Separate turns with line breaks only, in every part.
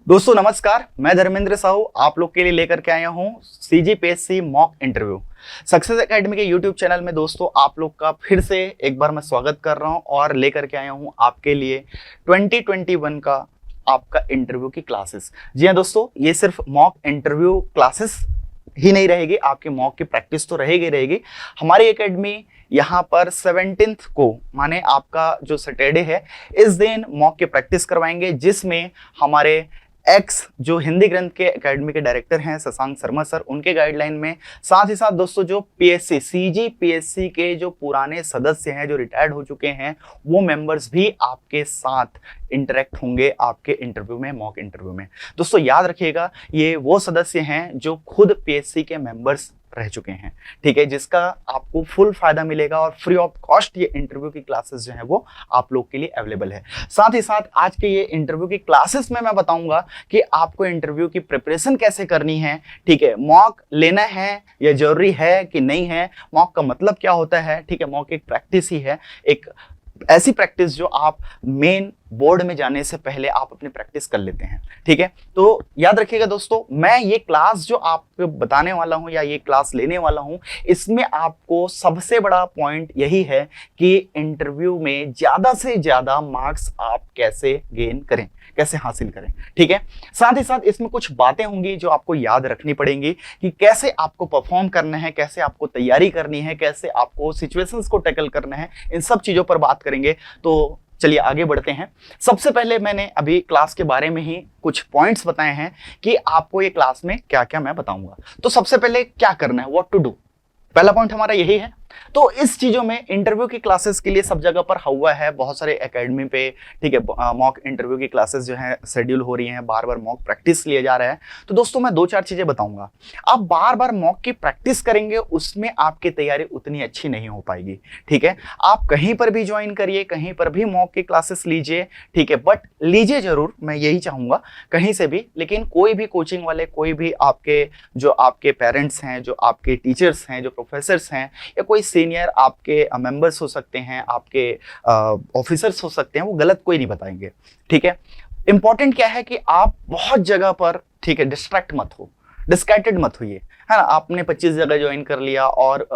दोस्तों नमस्कार, मैं धर्मेंद्र साहू आप लोग के लिए लेकर के आया हूँ CGPSC mock interview. Success academy के यूट्यूब चैनल में दोस्तों आप लोग का फिर से एक बार मैं स्वागत कर रहा हूँ और लेकर के आया हूँ आपके लिए 2021 का आपका इंटरव्यू की क्लासेस। जी हाँ दोस्तों, ये सिर्फ मॉक इंटरव्यू क्लासेस ही नहीं रहेगी, आपके मॉक की प्रैक्टिस तो रहेगी। हमारी एकेडमी यहाँ पर 17th को माने आपका जो सैटरडे है इस दिन मॉक की प्रैक्टिस करवाएंगे, जिसमें हमारे एक्स जो हिंदी ग्रंथ के एकेडमी के डायरेक्टर हैं शशांक शर्मा सर, उनके गाइडलाइन में साथ ही साथ दोस्तों जो पीएससी CGPSC के जो पुराने सदस्य हैं जो रिटायर्ड हो चुके हैं वो मेंबर्स भी आपके साथ इंटरेक्ट होंगे आपके इंटरव्यू में, मॉक इंटरव्यू में। दोस्तों याद रखिएगा, ये वो सदस्य हैं जो खुद पीएससी के मेंबर्स रह चुके हैं, ठीक है, जिसका आपको फुल फायदा मिलेगा और फ्री ऑफ कॉस्ट ये इंटरव्यू की क्लासेस जो है वो आप लोग के लिए अवेलेबल है। साथ ही साथ आज के ये इंटरव्यू की क्लासेस में मैं बताऊंगा कि आपको इंटरव्यू की प्रिपरेशन कैसे करनी है, ठीक है, मॉक लेना है या जरूरी है कि नहीं है, मॉक का मतलब क्या होता है, ठीक है, मॉक एक प्रैक्टिस ही है, एक ऐसी प्रैक्टिस जो आप मेन बोर्ड में जाने से पहले आप अपनी प्रैक्टिस कर लेते हैं, ठीक है। तो याद रखिएगा दोस्तों, मैं ये क्लास जो आपको बताने वाला हूं या ये क्लास लेने वाला हूं, इसमें आपको सबसे बड़ा पॉइंट यही है कि इंटरव्यू में ज्यादा से ज्यादा मार्क्स आप कैसे गेन करें, कैसे हासिल करें, ठीक है। साथ ही साथ इसमें कुछ बातें होंगी जो आपको याद रखनी पड़ेंगी कि कैसे आपको परफॉर्म करना है, कैसे आपको तैयारी करनी है, कैसे आपको सिचुएशंस को टैकल करना है, इन सब चीजों पर बात करेंगे। तो चलिए आगे बढ़ते हैं। सबसे पहले मैंने अभी क्लास के बारे में ही कुछ पॉइंट्स बताए हैं कि आपको ये क्लास में क्या क्या मैं बताऊंगा। तो सबसे पहले क्या करना है, व्हाट टू डू, पहला पॉइंट हमारा यही है। तो इस चीजों में इंटरव्यू की क्लासेस के लिए सब जगह पर हुआ है, बहुत सारे एकेडमी पे, ठीक है, मॉक इंटरव्यू की क्लासेस जो है शेड्यूल हो रही हैं, बार बार मॉक प्रैक्टिस लिए जा रहा है। तो दोस्तों मैं दो चार चीजें बताऊंगा। आप बार बार मॉक की प्रैक्टिस करेंगे उसमें आपकी तैयारी उतनी अच्छी नहीं हो पाएगी, ठीक है। आप कहीं पर भी ज्वाइन करिए, कहीं पर भी मॉक की क्लासेस लीजिए, ठीक है, बट लीजिए जरूर, मैं यही चाहूंगा कहीं से भी, लेकिन कोई भी कोचिंग वाले, कोई भी आपके जो आपके पेरेंट्स हैं, जो आपके टीचर्स हैं, जो प्रोफेसर्स हैं, या कोई सीनियर आपके मेंबर्स हो सकते हैं, आपके ऑफिसर्स हो सकते हैं, वो गलत कोई नहीं बताएंगे, ठीक है। इंपॉर्टेंट क्या है कि आप बहुत जगह पर, ठीक है, डिस्ट्रैक्ट मत हो, डिस्ट्रैक्टेड मत होइए, है ना। आपने 25 जगह ज्वाइन कर लिया और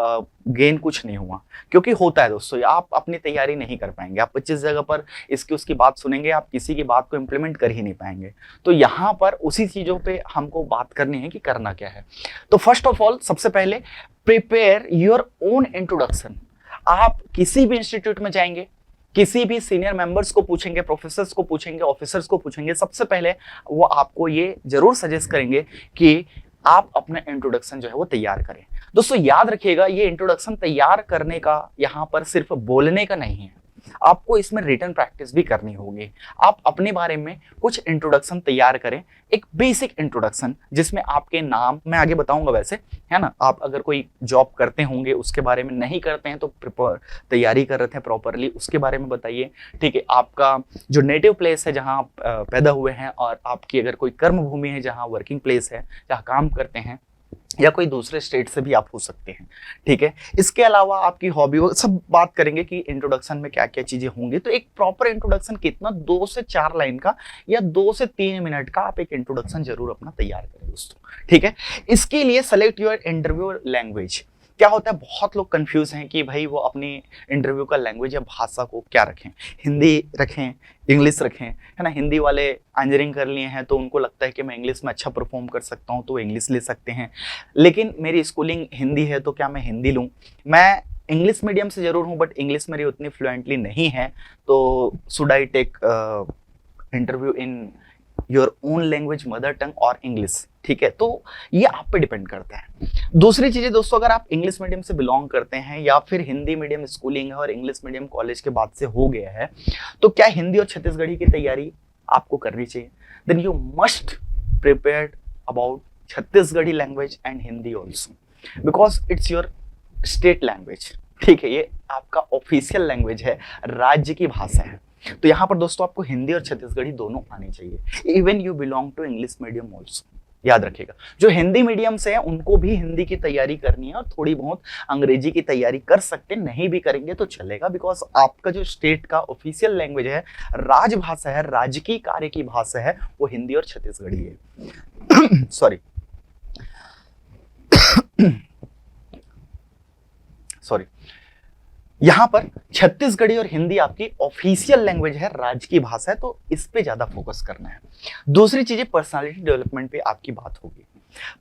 गेन कुछ नहीं हुआ, क्योंकि होता है दोस्तों, आप अपनी तैयारी नहीं कर पाएंगे, आप 25 जगह पर इसकी उसकी बात सुनेंगे, आप किसी की बात को इंप्लीमेंट कर ही नहीं पाएंगे। तो यहाँ पर उसी चीजों पे हमको बात करनी है कि करना क्या है। तो फर्स्ट ऑफ ऑल सबसे पहले प्रिपेयर योर ओन इंट्रोडक्शन। आप किसी भी इंस्टीट्यूट में जाएंगे, किसी भी सीनियर मेंबर्स को पूछेंगे, प्रोफेसर्स को पूछेंगे, ऑफिसर्स को पूछेंगे, सबसे पहले वो आपको ये जरूर सजेस्ट करेंगे कि आप अपना इंट्रोडक्शन जो है वो तैयार करें। दोस्तों याद रखिएगा, ये इंट्रोडक्शन तैयार करने का यहां पर सिर्फ बोलने का नहीं है, आपको इसमें रिटन प्रैक्टिस भी करनी होगी। आप अपने बारे में कुछ इंट्रोडक्शन तैयार करें, एक बेसिक इंट्रोडक्शन जिसमें आपके नाम, मैं आगे बताऊंगा वैसे, है ना, आप अगर कोई जॉब करते होंगे उसके बारे में, नहीं करते हैं तो तैयारी कर रहे थे प्रॉपरली उसके बारे में बताइए, ठीक है। आपका जो नेटिव प्लेस है जहां आप पैदा हुए हैं, और आपकी अगर कोई कर्म भूमि है जहां वर्किंग प्लेस है, जहां काम करते हैं, या कोई दूसरे स्टेट से भी आप हो सकते हैं, ठीक है। इसके अलावा आपकी हॉबी, वो सब बात करेंगे कि इंट्रोडक्शन में क्या क्या चीजें होंगी। तो एक प्रॉपर इंट्रोडक्शन कितना, 2 से 4 लाइन का या 2 से 3 मिनट का आप एक इंट्रोडक्शन जरूर अपना तैयार करें दोस्तों, ठीक है। इसके लिए सेलेक्ट योर इंटरव्यू लैंग्वेज। क्या होता है, बहुत लोग कंफ्यूज हैं कि भाई वो अपनी इंटरव्यू का लैंग्वेज या भाषा को क्या रखें, हिंदी रखें, इंग्लिश रखें, है ना। हिंदी वाले इंजीनियरिंग कर लिए हैं तो उनको लगता है कि मैं इंग्लिश में अच्छा परफॉर्म कर सकता हूं, तो इंग्लिश ले सकते हैं, लेकिन मेरी स्कूलिंग हिंदी है तो क्या मैं हिंदी लूं। मैं इंग्लिश मीडियम से जरूर हूं बट इंग्लिश मेरी उतनी फ्लुएंटली नहीं है, तो should I take interview in your own language, mother tongue और इंग्लिश, ठीक है। तो ये आप पे डिपेंड करता है। दूसरी चीजें दोस्तों, अगर आप इंग्लिश मीडियम से बिलोंग करते हैं या फिर हिंदी मीडियम स्कूलिंग है और इंग्लिश मीडियम कॉलेज के बाद से हो गया है, तो क्या हिंदी और छत्तीसगढ़ी की तैयारी आपको करनी चाहिए। Then you must prepared about Chhattisgarhi language and Hindi also, because it's your state language, ठीक है, ये आपका ऑफिशियल लैंग्वेज है, राज्य की भाषा है। तो यहाँ पर दोस्तों आपको हिंदी और छत्तीसगढ़ी दोनों आनी चाहिए, even you belong to English medium also, याद रखिएगा। जो हिंदी मीडियम से है उनको भी हिंदी की तैयारी करनी है और थोड़ी बहुत अंग्रेजी की तैयारी कर सकते हैं, नहीं भी करेंगे तो चलेगा, बिकॉज आपका जो स्टेट का ऑफिशियल लैंग्वेज है, राजभाषा है, राजकीय कार्य की भाषा है, वो हिंदी और छत्तीसगढ़ी है। सॉरी सॉरी यहां पर छत्तीसगढ़ी और हिंदी आपकी ऑफिशियल लैंग्वेज है, राजकीय भाषा है, तो इस पे ज्यादा फोकस करना है। दूसरी चीजें पर्सनालिटी डेवलपमेंट पे आपकी बात होगी।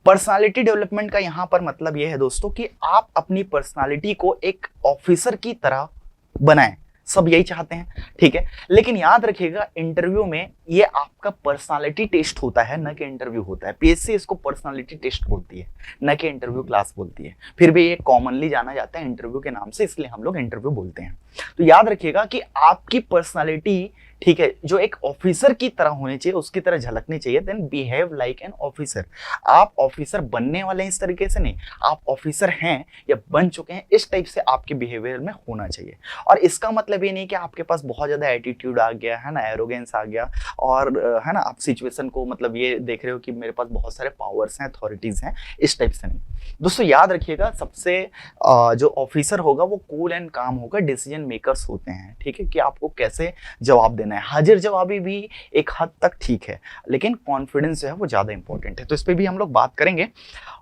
पर्सनालिटी डेवलपमेंट का यहां पर मतलब यह है दोस्तों कि आप अपनी पर्सनालिटी को एक ऑफिसर की तरह बनाएं। सब यही चाहते हैं, ठीक है, लेकिन याद रखिएगा इंटरव्यू में ये आपका पर्सनालिटी टेस्ट होता है, न कि इंटरव्यू होता है। पीएससी इसको पर्सनालिटी टेस्ट बोलती है, न कि इंटरव्यू क्लास बोलती है। फिर भी ये कॉमनली जाना जाता है इंटरव्यू के नाम से, इसलिए हम लोग इंटरव्यू बोलते हैं। तो याद रखिएगा कि आपकी पर्सनालिटी, ठीक है, जो एक ऑफिसर की तरह होनी चाहिए, उसकी तरह झलकनी चाहिए। Then behave like an officer. आप ऑफिसर बनने वाले हैं इस तरीके से नहीं, आप ऑफिसर हैं या बन चुके हैं, इस टाइप से आपके बिहेवियर में होना चाहिए। और इसका मतलब ये नहीं कि आपके पास बहुत ज्यादा एटीट्यूड आ गया है ना, एरोगेंस आ गया, और है ना, आप सिचुएशन को मतलब ये देख रहे हो कि मेरे पास बहुत सारे पावर्स हैं, अथॉरिटीज हैं, इस टाइप से नहीं। दोस्तों याद रखिएगा, सबसे जो ऑफिसर होगा वो कूल एंड काम होगा, डिसीजन मेकर्स होते हैं, ठीक है, कि आपको कैसे जवाब देना है। हाजिर जवाबी भी एक हद तक ठीक है, लेकिन कॉन्फिडेंस जो है वो ज्यादा इंपॉर्टेंट है, तो इस पे भी हम लोग बात करेंगे।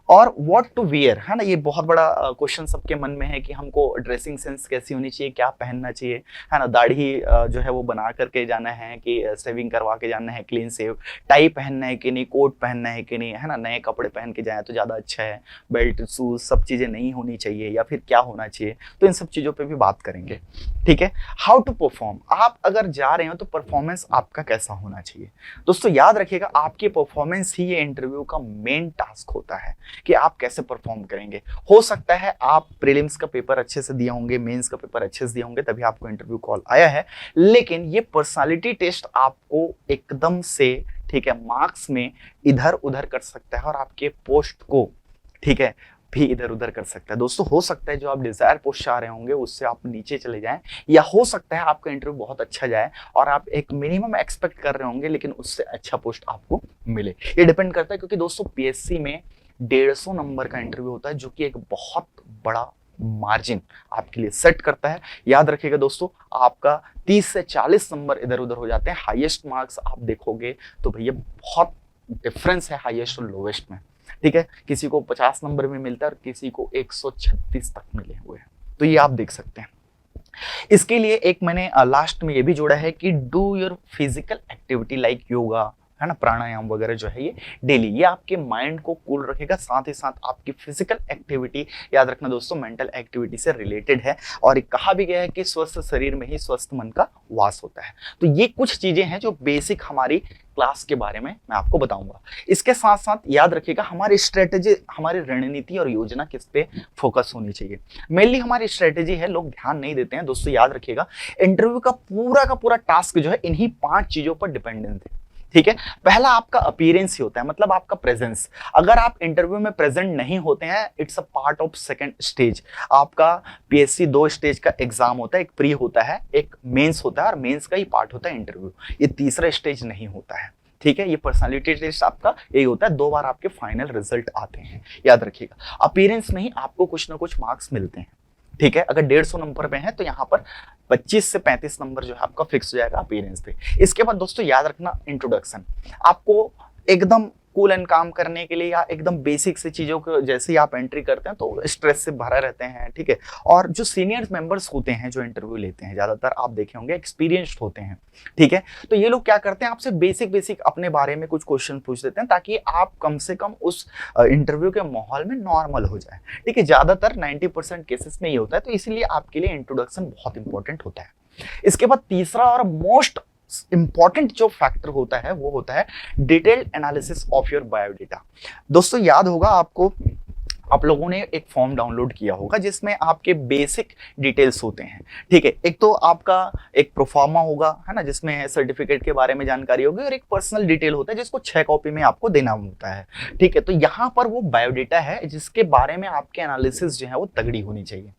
और व्हाट टू वियर, है ना, ये बहुत बड़ा क्वेश्चन सबके मन में है कि हमको ड्रेसिंग सेंस कैसी होनी चाहिए, क्या पहनना चाहिए, है ना, दाढ़ी जो है वो बना करके जाना है कि सेविंग करवा के जाना है, क्लीन सेव, टाई पहनना है कि नहीं, कोट पहनना है कि नहीं, है ना, नए कपड़े पहन के जाए तो ज़्यादा अच्छा है, बेल्ट शूज सब चीज़ें नहीं होनी चाहिए, या फिर क्या होना चाहिए, तो इन सब चीज़ों पर भी बात करेंगे, ठीक है। हाउ टू परफॉर्म, आप अगर जा रहे हो तो परफॉर्मेंस आपका कैसा होना चाहिए। दोस्तों याद रखिएगा, आपकी परफॉर्मेंस ही ये इंटरव्यू का मेन टास्क होता है कि आप कैसे परफॉर्म करेंगे। हो सकता है आप प्रीलिम्स का पेपर अच्छे से दिए होंगे, मेंस का पेपर अच्छे से दिए होंगे, तभी आपको इंटरव्यू कॉल आया है, लेकिन ये पर्सनालिटी टेस्ट आपको एकदम से, ठीक है, मार्क्स में इधर उधर कर सकता है और आपके पोस्ट को, ठीक है, भी इधर उधर कर सकता है। दोस्तों हो सकता है जो आप डिजायर पोस्ट चाह रहे होंगे उससे आप नीचे चले जाएं, या हो सकता है आपका इंटरव्यू बहुत अच्छा जाए और आप एक मिनिमम एक्सपेक्ट कर रहे होंगे लेकिन उससे अच्छा पोस्ट आपको मिले। ये डिपेंड करता है, क्योंकि दोस्तों पीएससी में 150 नंबर का इंटरव्यू होता है, जो कि एक बहुत बड़ा मार्जिन आपके लिए सेट करता है। याद रखिएगा दोस्तों, आपका 30 से 40 नंबर इधर उधर हो जाते हैं। हाईएस्ट मार्क्स आप देखोगे तो भैया बहुत डिफरेंस है हाईएस्ट और लोवेस्ट में, ठीक है। किसी को 50 नंबर में मिलता है और किसी को 136 तक मिले हुए हैं, तो ये आप देख सकते हैं। इसके लिए एक मैंने लास्ट में ये भी जोड़ा है कि do your physical activity like yoga, है ना, प्राणायाम वगैरह जो है ये डेली, ये आपके माइंड को कूल रखेगा, साथ ही साथ आपकी फिजिकल एक्टिविटी, याद रखना दोस्तों, मेंटल एक्टिविटी से रिलेटेड है। और कहा भी गया है कि स्वस्थ शरीर में ही स्वस्थ मन का वास होता है। तो ये कुछ चीजें हैं जो बेसिक हमारी क्लास के बारे में मैं आपको बताऊंगा। इसके साथ साथ याद रखिएगा, हमारी स्ट्रेटेजी, हमारी रणनीति और योजना किस पे फोकस होनी चाहिए। मेनली हमारी स्ट्रेटेजी है, लोग ध्यान नहीं देते हैं। दोस्तों याद रखिएगा, इंटरव्यू का पूरा टास्क जो है इन्हीं 5 चीजों पर डिपेंडेंट है, ठीक है। पहला आपका अपीयरेंस ही होता है, मतलब आपका प्रेजेंस। अगर आप इंटरव्यू में प्रेजेंट नहीं होते हैं, it's a part of second stage. आपका पीएससी 2 स्टेज का एग्जाम होता है, एक प्री होता है, एक मेंस होता है, और मेंस का ही पार्ट होता है इंटरव्यू। ये तीसरा स्टेज नहीं होता है, ठीक है। ये पर्सनालिटी टेस्ट आपका यही होता है, 2 बार आपके फाइनल रिजल्ट आते हैं, याद रखिएगा। अपीयरेंस में ही आपको कुछ ना कुछ मार्क्स मिलते हैं, ठीक है। अगर 150 नंबर पे है तो यहाँ पर 25 से 35 नंबर जो है आपका फिक्स हो जाएगा अपीयरेंस पे। इसके बाद दोस्तों याद रखना, इंट्रोडक्शन। आपको एकदम कूल एंड काम करने के लिए या एकदम बेसिक से चीजों को जैसे ही आप एंट्री करते हैं तो स्ट्रेस से भरा रहते हैं, ठीक है। और जो सीनियर मेंबर्स होते हैं जो इंटरव्यू लेते हैं, ज्यादातर आप देखे होंगे एक्सपीरियंस्ड होते हैं, ठीक है। तो ये लोग क्या करते हैं, आपसे बेसिक अपने बारे में कुछ क्वेश्चन पूछ देते हैं, ताकि आप कम से कम उस इंटरव्यू के माहौल में नॉर्मल हो जाए, ठीक है। ज्यादातर 90% केसेस में ये होता है, तो इसीलिए आपके लिए इंट्रोडक्शन बहुत इंपॉर्टेंट होता है। इसके बाद तीसरा और मोस्ट इंपॉर्टेंट जो फैक्टर होता है वो होता है detailed analysis of your biodata. दोस्तों याद होगा आपको, आप लोगों ने एक फॉर्म डाउनलोड किया होगा जिसमें आपके बेसिक डिटेल्स होते हैं, ठीक है। एक तो आपका एक प्रोफार्मा होगा, है ना, जिसमें सर्टिफिकेट के बारे में जानकारी होगी, और एक पर्सनल डिटेल होता है जिसको 6 कॉपी में आपको देना होता है, ठीक है। तो यहाँ पर वो बायोडेटा है जिसके बारे में आपके एनालिसिस जो है वो तगड़ी होनी चाहिए।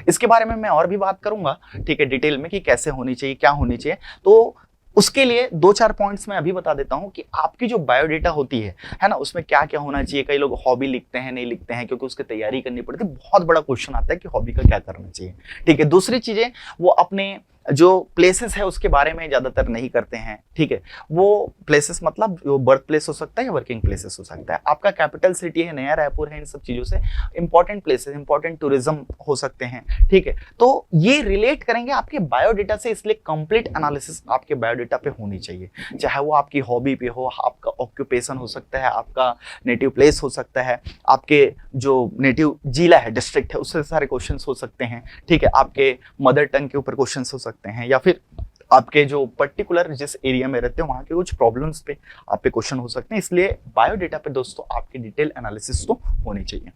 इसके बारे में मैं और भी बात करूंगा, ठीक है, डिटेल में, कि कैसे होनी चाहिए, क्या होनी चाहिए। तो उसके लिए दो चार पॉइंट्स मैं अभी बता देता हूं कि आपकी जो बायोडेटा होती है ना, उसमें क्या क्या होना चाहिए। कई लोग हॉबी लिखते हैं, नहीं लिखते हैं क्योंकि उसकी तैयारी करनी पड़ती है। बहुत बड़ा क्वेश्चन आता है कि हॉबी का क्या करना चाहिए। ठीक है, दूसरी चीजें वो अपने जो प्लेसेस है उसके बारे में ज्यादातर नहीं करते हैं। ठीक है, वो प्लेसेस मतलब जो बर्थ प्लेस हो सकता है या वर्किंग प्लेसेस हो सकता है, आपका कैपिटल सिटी है, नया रायपुर है, इन सब चीजों से इंपॉर्टेंट प्लेसेस, इंपॉर्टेंट टूरिज्म हो सकते हैं। ठीक है, तो ये रिलेट करेंगे आपके बायोडेटा से, इसलिए कंप्लीट एनालिसिस आपके बायोडेटा पे होनी चाहिए। चाहे वो आपकी हॉबी पे हो, आपका ऑक्यूपेशन हो सकता है, आपका नेटिव प्लेस हो सकता है, आपके जो नेटिव जिला है, डिस्ट्रिक्ट है, उससे सारे क्वेश्चंस हो सकते हैं। ठीक है, आपके मदर टंग के ऊपर क्वेश्चंस हो सकते हैं, या फिर आपके जो पर्टिकुलर जिस एरिया में रहते हो वहां के कुछ प्रॉब्लम्स पे आप पे क्वेश्चन हो सकते हैं। इसलिए बायोडेटा पे दोस्तों आपकी डिटेल एनालिसिस तो होनी चाहिए।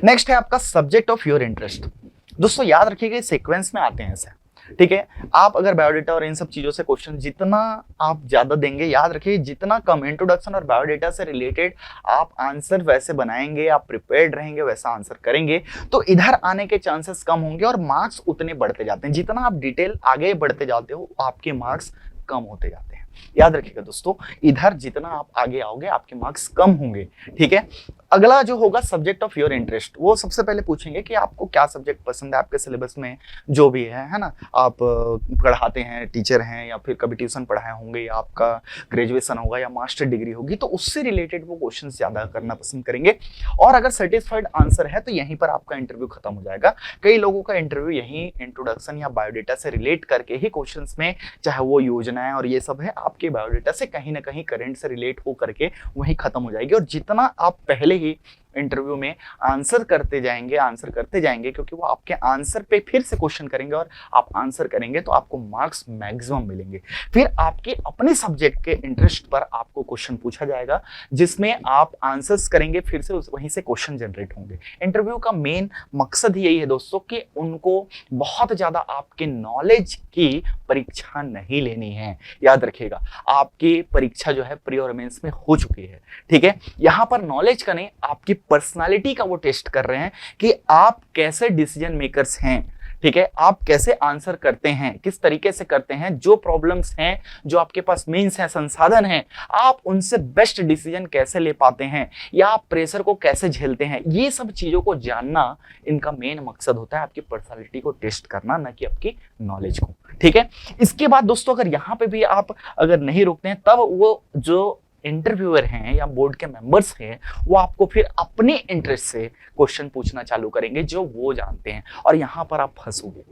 नेक्स्ट है आपका सब्जेक्ट ऑफ योर इंटरेस्ट। दोस्तों याद रखिएगा सीक्वेंस में आते हैं ऐसे। ठीक है, आप अगर बायोडेटा और इन सब चीजों से क्वेश्चन जितना आप ज्यादा देंगे, याद रखिए जितना कम इंट्रोडक्शन और बायोडेटा से रिलेटेड आप आंसर वैसे बनाएंगे, आप प्रिपेयर्ड रहेंगे, वैसा आंसर करेंगे, तो इधर आने के चांसेस कम होंगे और मार्क्स उतने बढ़ते जाते हैं। जितना आप डिटेल आगे बढ़ते जाते हो आपके मार्क्स कम होते जाते हैं। याद रखिएगा दोस्तों, इधर जितना आप आगे आओगे आपके मार्क्स कम होंगे। ठीक है, अगला जो होगा सब्जेक्ट ऑफ योर इंटरेस्ट, वो सबसे पहले पूछेंगे कि आपको क्या सब्जेक्ट पसंद है, आपके सिलेबस में जो भी है ना, आप पढ़ाते हैं, टीचर हैं, या फिर कभी ट्यूशन पढ़ाए होंगे, या आपका ग्रेजुएशन होगा या मास्टर डिग्री होगी, तो उससे रिलेटेड वो क्वेश्चन ज्यादा करना पसंद करेंगे। और अगर सर्टिफाइड आंसर है तो यहीं पर आपका इंटरव्यू खत्म हो जाएगा। कई लोगों का इंटरव्यू यहीं इंट्रोडक्शन या बायोडेटा से रिलेट करके ही क्वेश्चन में, चाहे वो योजनाएं और ये सब है, आपके बायोडेटा से कहीं ना कहीं करंट से रिलेट हो करके वहीं खत्म हो जाएगी। और जितना आप पहले ही इंटरव्यू में आंसर करते जाएंगे, क्योंकि वो आपके आंसर पे फिर से क्वेश्चन करेंगे और आप आंसर करेंगे तो आपको मार्क्स मैक्सिमम मिलेंगे। फिर आपके अपने सब्जेक्ट के इंटरेस्ट पर आपको क्वेश्चन पूछा जाएगा, जिसमें आप आंसर्स करेंगे, फिर से वहीं से क्वेश्चन जनरेट होंगे। इंटरव्यू का मेन मकसद ही यही है दोस्तों कि उनको बहुत ज्यादा आपके नॉलेज की परीक्षा नहीं लेनी है। याद रखिएगा, आपकी परीक्षा जो है प्री और मेंस में हो चुकी है। ठीक है, यहां पर नॉलेज का नहीं, आपकी पर्सनालिटी का वो टेस्ट कर रहे हैं कि आप कैसे डिसीजन मेकर्स हैं। ठीक है, आप कैसे आंसर करते हैं, किस तरीके से करते हैं, जो प्रॉब्लम्स हैं, जो आपके पास मीन्स हैं, संसाधन हैं, आप उनसे बेस्ट डिसीजन कैसे ले पाते हैं, या आप प्रेशर को कैसे झेलते हैं। ये सब चीजों को जानना इनका मेन मकसद होता है, आपकी पर्सनालिटी को टेस्ट करना, ना कि आपकी नॉलेज को। ठीक है, इसके बाद दोस्तों अगर यहां पे भी आप अगर नहीं रुकते हैं, तब वो जो इंटरव्यूअर हैं या बोर्ड के मेंबर्स हैं, वो आपको फिर अपने इंटरेस्ट से क्वेश्चन पूछना चालू करेंगे जो वो जानते हैं, और यहां पर आप फंसोगे।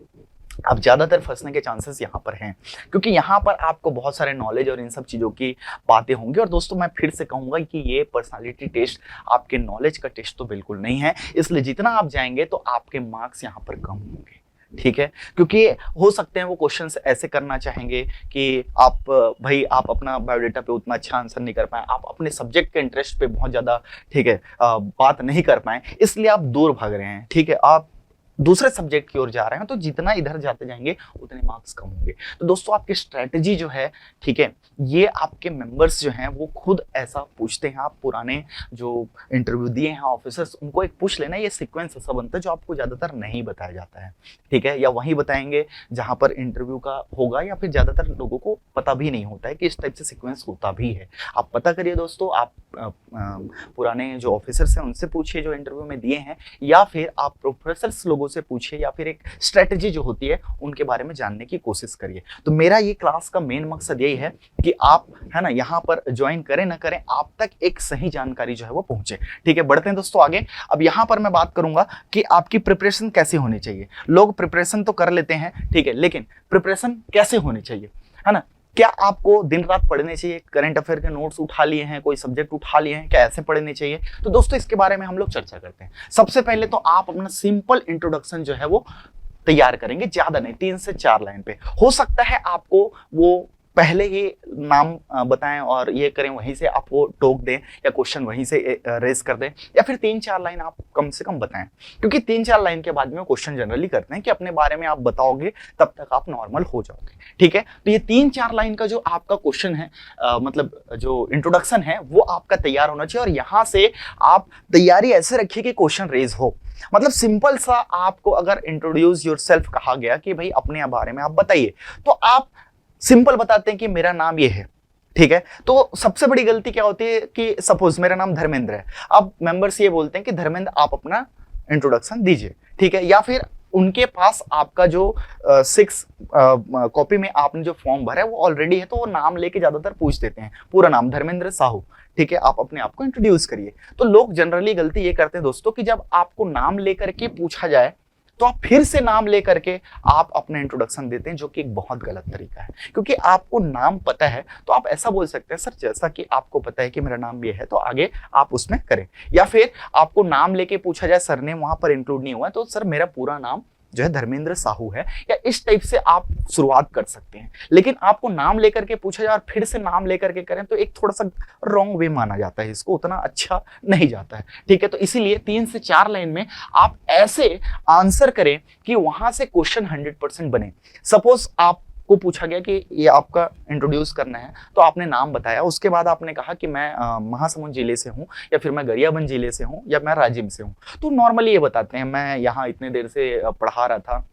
अब ज्यादातर फंसने के चांसेस यहाँ पर हैं, क्योंकि यहाँ पर आपको बहुत सारे नॉलेज और इन सब चीजों की बातें होंगी। और दोस्तों मैं फिर से कहूंगा कि ये पर्सनालिटी टेस्ट आपके नॉलेज का टेस्ट तो बिल्कुल नहीं है, इसलिए जितना आप जाएंगे तो आपके मार्क्स यहाँ पर कम होंगे। ठीक है, क्योंकि हो सकते हैं वो क्वेश्चंस ऐसे करना चाहेंगे कि आप भाई आप अपना बायोडेटा पे उतना अच्छा आंसर नहीं कर पाए, आप अपने सब्जेक्ट के इंटरेस्ट पे बहुत ज्यादा, ठीक है, बात नहीं कर पाए, इसलिए आप दूर भाग रहे हैं। ठीक है, आप दूसरे सब्जेक्ट की ओर जा रहे हैं, तो जितना इधर जाते जाएंगे उतने मार्क्स कम होंगे। तो दोस्तों आपकी स्ट्रेटजी जो है, ठीक है, ये आपके मेंबर्स जो हैं वो खुद ऐसा पूछते हैं। आप पुराने जो इंटरव्यू दिए हैं ऑफिसर्स, उनको एक पूछ लेना। ये सीक्वेंस ऐसा बनता है जो आपको ज्यादातर नहीं बताया जाता है। ठीक है, या वहीं बताएंगे जहां पर इंटरव्यू का होगा, या फिर ज्यादातर लोगों को पता भी नहीं होता है कि इस टाइप से सीक्वेंस होता भी है। आप पता करिए दोस्तों, आप पुराने जो ऑफिसर्स हैं उनसे पूछिए जो इंटरव्यू में दिए हैं, या फिर आप प्रोफेसर्स लोगों से पूछिए, या फिर एक स्ट्रेटजी जो होती है उनके बारे में जानने की कोशिश करिए। तो मेरा ये क्लास का मेन मकसद यही है कि आप, है ना, यहाँ पर ज्वाइन करें ना करें, आप तक एक सही जानकारी जो है वो पहुंचे। ठीक है, बढ़ते हैं दोस्तों आगे। अब यहाँ पर मैं बात करूंगा कि आपकी प्रिपरेशन कैसे होनी चाहिए। लोग प्रिपरेशन तो कर लेते हैं, ठीक है, लेकिन प्रिपरेशन कैसे होनी चाहिए, है ना। क्या आपको दिन रात पढ़ने चाहिए, करंट अफेयर के नोट्स उठा लिए हैं, कोई सब्जेक्ट उठा लिए हैं, क्या ऐसे पढ़ने चाहिए? तो दोस्तों इसके बारे में हम लोग चर्चा करते हैं। सबसे पहले तो आप अपना सिंपल इंट्रोडक्शन जो है वो तैयार करेंगे, ज्यादा नहीं, 3 से 4 लाइन पे। हो सकता है आपको वो पहले ही नाम बताएं और ये करें, वहीं से आप वो टोक दें या क्वेश्चन वहीं से रेज कर दें, या फिर 3-4 लाइन आप कम से कम बताएं, क्योंकि 3-4 लाइन के बाद में क्वेश्चन जनरली करते हैं कि अपने बारे में आप बताओगे तब तक आप नॉर्मल हो जाओगे। ठीक है, तो ये 3-4 लाइन का जो आपका क्वेश्चन है, मतलब जो इंट्रोडक्शन है, वो आपका तैयार होना चाहिए। और यहाँ से आप तैयारी ऐसे रखिए कि क्वेश्चन रेज हो। मतलब सिंपल सा आपको अगर इंट्रोड्यूस योरसेल्फ कहा गया कि भाई अपने बारे में आप बताइए, तो आप सिंपल बताते हैं कि मेरा नाम ये है, ठीक है। तो सबसे बड़ी गलती क्या होती है कि सपोज मेरा नाम धर्मेंद्र है, अब मेंबर्स ये बोलते हैं कि धर्मेंद्र आप अपना इंट्रोडक्शन दीजिए, ठीक है। या फिर उनके पास आपका जो 6 कॉपी में आपने जो फॉर्म भरा है वो ऑलरेडी है, तो वो नाम लेके ज्यादातर पूछ देते हैं, पूरा नाम धर्मेंद्र साहू, ठीक है, आप अपने आप को इंट्रोड्यूस करिए। तो लोग जनरली गलती ये करते हैं दोस्तों कि जब आपको नाम लेकर के पूछा जाए तो आप फिर से नाम लेकर के आप अपना इंट्रोडक्शन देते हैं, जो कि एक बहुत गलत तरीका है। क्योंकि आपको नाम पता है तो आप ऐसा बोल सकते हैं, सर जैसा कि आपको पता है कि मेरा नाम ये है, तो आगे आप उसमें करें। या फिर आपको नाम लेके पूछा जाए, सरनेम वहां पर इंक्लूड नहीं हुआ है, तो सर मेरा पूरा नाम जो है धर्मेंद्र साहू है, या इस टाइप से आप शुरुआत कर सकते हैं। लेकिन आपको नाम लेकर के पूछा जाए और फिर से नाम लेकर के करें तो एक थोड़ा सा रॉन्ग वे माना जाता है, इसको उतना अच्छा नहीं जाता है, ठीक है। तो इसीलिए 3 से 4 लाइन में आप ऐसे आंसर करें कि वहां से क्वेश्चन 100% बने। सपोज आप को पूछा गया कि ये आपका इंट्रोड्यूस करना है, तो आपने नाम बताया, उसके बाद आपने कहा कि मैं महासमुंद जिले से हूँ, या फिर मैं गरियाबंद जिले से हूँ, या मैं राजिम से हूँ। तो नॉर्मली ये बताते हैं मैं यहाँ इतने देर से पढ़ा रहा था,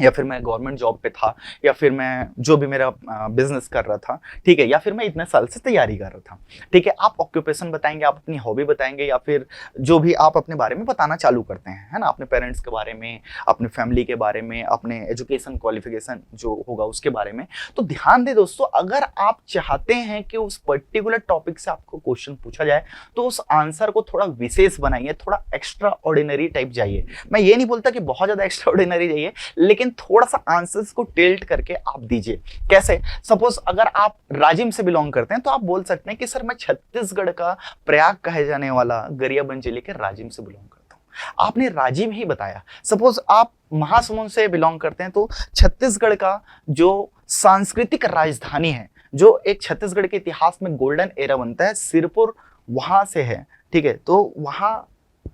या फिर मैं गवर्नमेंट जॉब पे था, या फिर मैं जो भी मेरा बिजनेस कर रहा था, ठीक है, या फिर मैं इतने साल से तैयारी कर रहा था, ठीक है। आप ऑक्यूपेशन बताएंगे, आप अपनी हॉबी बताएंगे, या फिर जो भी आप अपने बारे में बताना चालू करते हैं, है ना, अपने पेरेंट्स के बारे में, अपने फैमिली के बारे में, अपने एजुकेशन क्वालिफिकेशन जो होगा उसके बारे में। तो ध्यान दें दोस्तों, अगर आप चाहते हैं कि उस पर्टिकुलर टॉपिक से आपको क्वेश्चन पूछा जाए तो उस आंसर को थोड़ा विशेष बनाइए, थोड़ा एक्स्ट्रा ऑर्डिनरी टाइप जाइए। मैं ये नहीं बोलता कि बहुत ज्यादा एक्स्ट्रा ऑर्डिनरी जाइए, लेकिन थोड़ा सा आंसर्स को टिल्ट करके आप दीजिए। कैसे? सपोज अगर आप राजिम से बिलोंग करते हैं तो आप बोल सकते हैं कि सर मैं छत्तीसगढ़ का प्रयाग कहे जाने वाला गरियाबंद जिले के राजिम से बिलोंग करता हूं। आपने राजिम ही बताया। सपोज आप महासमुंद से बिलोंग करते हैं तो छत्तीसगढ़ का जो सांस्कृतिक राजधानी है, जो एक छत्तीसगढ़ के इतिहास में गोल्डन एरा बनता है, सिरपुर वहां से है, ठीक है, तो वहां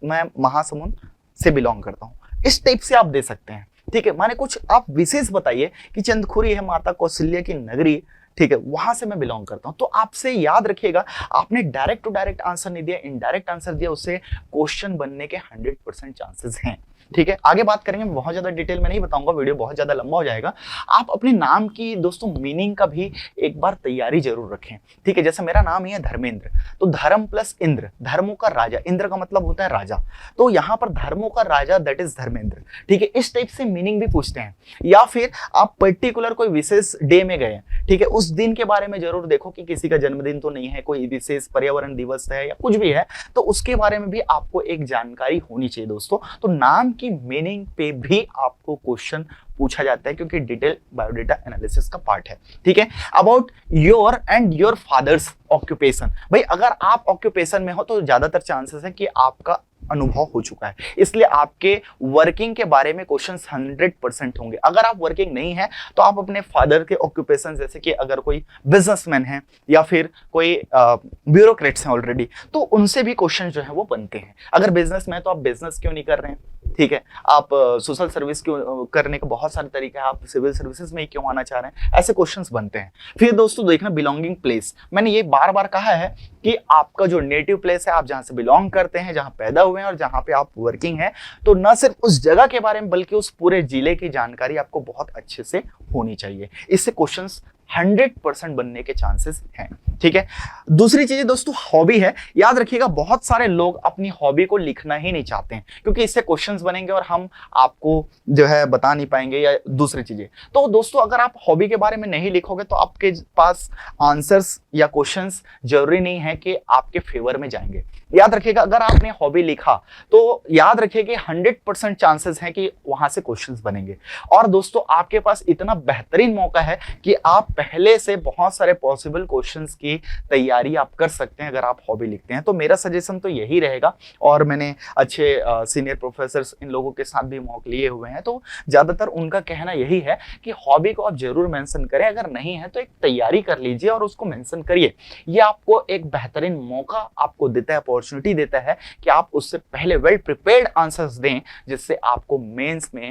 मैं महासमुंद से बिलोंग करता हूं। इस टाइप से आप दे सकते हैं, ठीक है। माने कुछ आप विशेष बताइए कि चंदखुरी है माता कौशल्या की नगरी, ठीक है, वहां से मैं बिलोंग करता हूं। तो आपसे याद रखिएगा, आपने डायरेक्ट टू डायरेक्ट आंसर नहीं दिया, इनडायरेक्ट आंसर दिया, उससे क्वेश्चन बनने के 100% चांसेस हैं, ठीक है। आगे बात करेंगे, बहुत ज्यादा डिटेल में नहीं बताऊंगा, वीडियो बहुत ज्यादा लंबा हो जाएगा। आप अपने नाम की दोस्तों मीनिंग का भी एक बार तैयारी जरूर रखें, ठीक है। जैसे मेरा नाम ही है धर्मेंद्र, तो धर्म प्लस इंद्र, धर्मों का राजा, इंद्र का मतलब होता है राजा, तो यहां पर धर्मों का राजा दैट इज धर्मेंद्र, ठीक है। इस टाइप से मीनिंग भी पूछते हैं। या फिर आप पर्टिकुलर कोई विशेष डे में गए, ठीक है, उस दिन के बारे में जरूर देखो कि किसी का जन्मदिन तो नहीं है, कोई विशेष पर्यावरण दिवस है या कुछ भी है, तो उसके बारे में भी आपको एक जानकारी होनी चाहिए दोस्तों। तो नाम की मीनिंग पे भी आपको क्वेश्चन पूछा जाता है, क्योंकि डिटेल बायोडाटा एनालिसिस का पार्ट है, ठीक है। About your and your fathers occupation, भाई अगर आप ऑक्यूपेशन में हो तो ज्यादातर चांसेस है कि आपका अनुभव हो चुका है, इसलिए आपके वर्किंग के बारे में क्वेश्चंस 100% होंगे। अगर आप वर्किंग नहीं है तो आप अपने फादर के ऑक्यूपेशन, जैसे कि अगर कोई बिजनेसमैन है या फिर कोई ब्यूरोक्रेट्स हैं ऑलरेडी, तो उनसे भी क्वेश्चन जो है वो बनते हैं। अगर बिजनेस में है तो आप बिजनेस क्यों नहीं कर रहे हैं, ठीक है, आप सोशल सर्विस क्यों करने का बहुत सारे तरीके हैं, आप सिविल सर्विसेज में ही क्यों आना चाह रहे हैं, ऐसे क्वेश्चंस बनते हैं। फिर दोस्तों देखना बिलोंगिंग प्लेस, मैंने ये बार बार कहा है कि आपका जो नेटिव प्लेस है, आप जहां से बिलोंग करते हैं, जहां पैदा हुए हैं और जहां पे आप वर्किंग है, तो न सिर्फ उस जगह के बारे में बल्कि उस पूरे जिले की जानकारी आपको बहुत अच्छे से होनी चाहिए। इससे क्वेश्चंस 100% बनने के चांसेस हैं, ठीक है। दूसरी चीज दोस्तों हॉबी है। याद रखिएगा, बहुत सारे लोग अपनी हॉबी को लिखना ही नहीं चाहते हैं, क्योंकि इससे क्वेश्चंस बनेंगे और हम आपको जो है बता नहीं पाएंगे या दूसरी चीजें। तो दोस्तों अगर आप हॉबी के बारे में नहीं लिखोगे तो आपके पास आंसर्स या क्वेश्चंस जरूरी नहीं है कि आपके फेवर में जाएंगे। याद रखिएगा, अगर आपने हॉबी लिखा तो याद रखिए कि 100% चांसेस हैं कि वहां से क्वेश्चंस बनेंगे। और दोस्तों आपके पास इतना बेहतरीन मौका है कि आप पहले से बहुत सारे पॉसिबल क्वेश्चंस की तैयारी आप कर सकते हैं अगर आप हॉबी लिखते हैं। तो मेरा सजेशन तो यही रहेगा, और मैंने अच्छे सीनियर प्रोफेसर्स इन लोगों के साथ भी मॉक लिए हुए हैं, तो ज्यादातर उनका कहना यही है कि हॉबी को आप जरूर मेंशन करें, अगर नहीं है तो एक तैयारी कर लीजिए और उसको मेंशन करिए। ये आपको एक बेहतरीन मौका आपको देता है, अपॉर्चुनिटी देता है कि आप उससे पहले वेल प्रिपेयर्ड आंसर्स दें, जिससे आपको मेंस में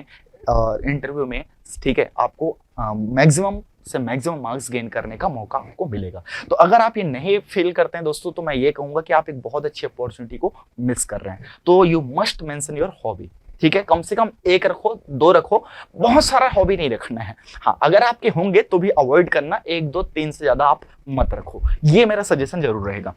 इंटरव्यू में, ठीक है, आपको मैक्सिमम से मैक्सिमम मार्क्स गेन करने का मौका आपको मिलेगा। तो अगर आप ये नहीं फील करते हैं दोस्तों, तो मैं ये कहूंगा कि आप एक बहुत अच्छी अपॉर्चुनिटी को मिस कर रहे हैं। तो you must mention your hobby. ठीक है, कम से कम एक रखो, 2 रखो, बहुत सारा हॉबी नहीं रखना है। हाँ, अगर आपके होंगे तो भी अवॉइड करना, 1 2 3 से ज्यादा आप मत रखो, ये मेरा सजेशन जरूर रहेगा।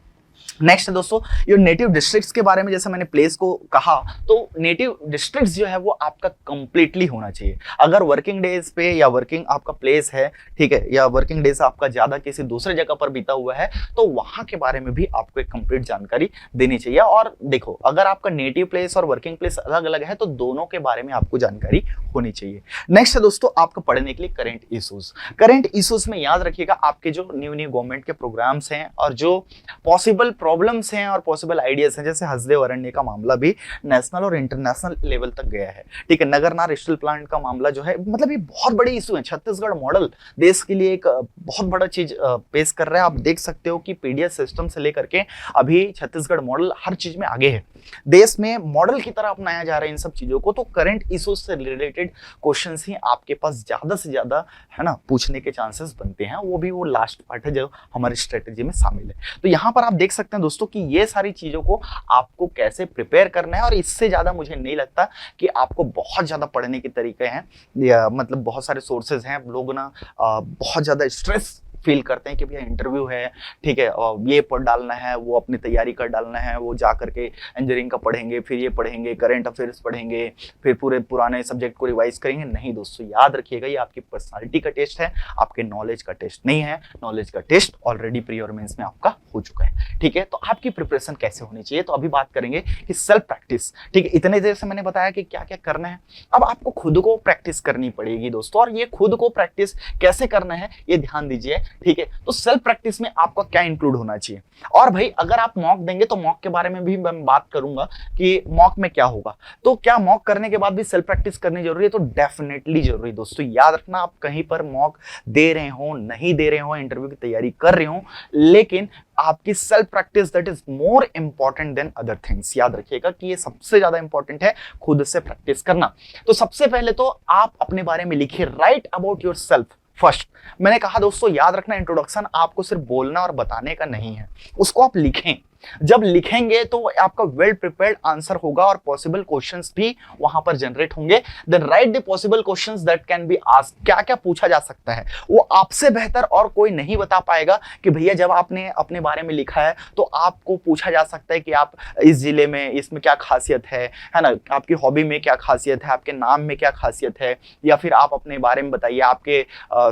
नेक्स्ट है दोस्तों, ये नेटिव डिस्ट्रिक्ट्स के बारे में, जैसे मैंने प्लेस को कहा, तो नेटिव डिस्ट्रिक्ट्स जो है वो आपका कंप्लीटली होना चाहिए। अगर वर्किंग डेज पे या वर्किंग आपका प्लेस है, ठीक है, या वर्किंग डेज आपका ज्यादा किसी दूसरे जगह पर बीता हुआ है, तो वहां के बारे में भी आपको एक कंप्लीट जानकारी देनी चाहिए। और देखो, अगर आपका नेटिव प्लेस और वर्किंग प्लेस अलग अलग है तो दोनों के बारे में आपको जानकारी होनी चाहिए। नेक्स्ट है दोस्तों, आपको पढ़ने के लिए करंट इश्यूज। करंट इश्यूज में याद रखिएगा, आपके जो न्यू गवर्नमेंट के प्रोग्राम्स हैं और जो पॉसिबल प्रॉब्लम्स हैं और पॉसिबल आइडियाज हैं, जैसे हसदेव अरण्य का मामला भी नेशनल और इंटरनेशनल लेवल तक गया है, ठीक है। नगरनार स्टील प्लांट का मामला जो है, मतलब ये बहुत बड़ी इशू है। छत्तीसगढ़ मॉडल देश के लिए एक बहुत बड़ा चीज पेश कर रहा है। आप देख सकते हो कि पीडीएस सिस्टम से लेकर के अभी छत्तीसगढ़ मॉडल हर चीज में आगे है, देश में मॉडल की तरह अपनाया जा रहा है इन सब चीजों को। तो करंट इश्यूज से रिलेटेड क्वेश्चंस ही आपके पास ज्यादा से ज्यादा, है ना, पूछने के चांसेस बनते हैं। वो भी वो लास्ट पार्ट है जो हमारी स्ट्रेटेजी में शामिल है। तो यहाँ पर आप देख सकते हैं दोस्तों कि ये सारी चीजों को आपको कैसे प्रिपेयर करना है, और इससे ज्यादा मुझे नहीं लगता कि आपको बहुत ज्यादा पढ़ने के तरीके हैं, या मतलब बहुत सारे सोर्सेज हैं। लोग ना बहुत ज्यादा स्ट्रेस फील करते हैं कि भैया इंटरव्यू है, ठीक है, और ये पढ़ डालना है, वो अपनी तैयारी कर डालना है, वो जा करके इंजीनियरिंग का पढ़ेंगे, फिर ये पढ़ेंगे, करंट अफेयर्स पढ़ेंगे, फिर पूरे पुराने सब्जेक्ट को रिवाइज करेंगे। नहीं दोस्तों, याद रखिएगा, ये आपकी पर्सनालिटी का टेस्ट है, आपके नॉलेज का टेस्ट नहीं है। नॉलेज का टेस्ट ऑलरेडी प्री और मेंस में आपका हो चुका है, ठीक है। तो आपकी प्रिपरेशन कैसे होनी चाहिए, तो अभी बात करेंगे कि सेल्फ प्रैक्टिस, ठीक है। इतने देर से मैंने बताया कि क्या क्या करना है, अब आपको खुद को प्रैक्टिस करनी पड़ेगी दोस्तों। और ये खुद को प्रैक्टिस कैसे करना है, ये ध्यान दीजिए, ठीक है। तो सेल्फ प्रैक्टिस में आपका क्या इंक्लूड होना चाहिए। और भाई, अगर आप मॉक देंगे तो मॉक के बारे में भी मैं बात करूंगा कि मॉक में क्या होगा। तो क्या मॉक करने के बाद भी सेल्फ प्रैक्टिस करनी जरूरी है, तो डेफिनेटली जरूरी। दोस्तों याद रखना, आप कहीं पर मॉक दे रहे हो, नहीं दे रहे हो, इंटरव्यू की तैयारी कर रहे हो, लेकिन आपकी self practice that is more important than other things. याद रखिएगा कि ये सबसे ज्यादा इंपॉर्टेंट है, खुद से प्रैक्टिस करना। तो सबसे पहले तो आप अपने बारे में लिखिए, right about your self first. मैंने कहा दोस्तों, याद रखना, इंट्रोडक्शन आपको सिर्फ बोलना और बताने का नहीं है, उसको आप लिखें। जब लिखेंगे तो आपका वेल प्रिपेयर्ड आंसर होगा और पॉसिबल क्वेश्चंस भी वहां पर जनरेट होंगे। Then write the possible questions that can be asked. क्या क्या पूछा जा सकता है वो आपसे बेहतर और कोई नहीं बता पाएगा कि भैया जब आपने अपने बारे में लिखा है तो आपको पूछा जा सकता है कि आप इस जिले में, इसमें क्या खासियत है ना, आपकी हॉबी में क्या खासियत है, आपके नाम में क्या खासियत है, या फिर आप अपने बारे में बताइए, आपके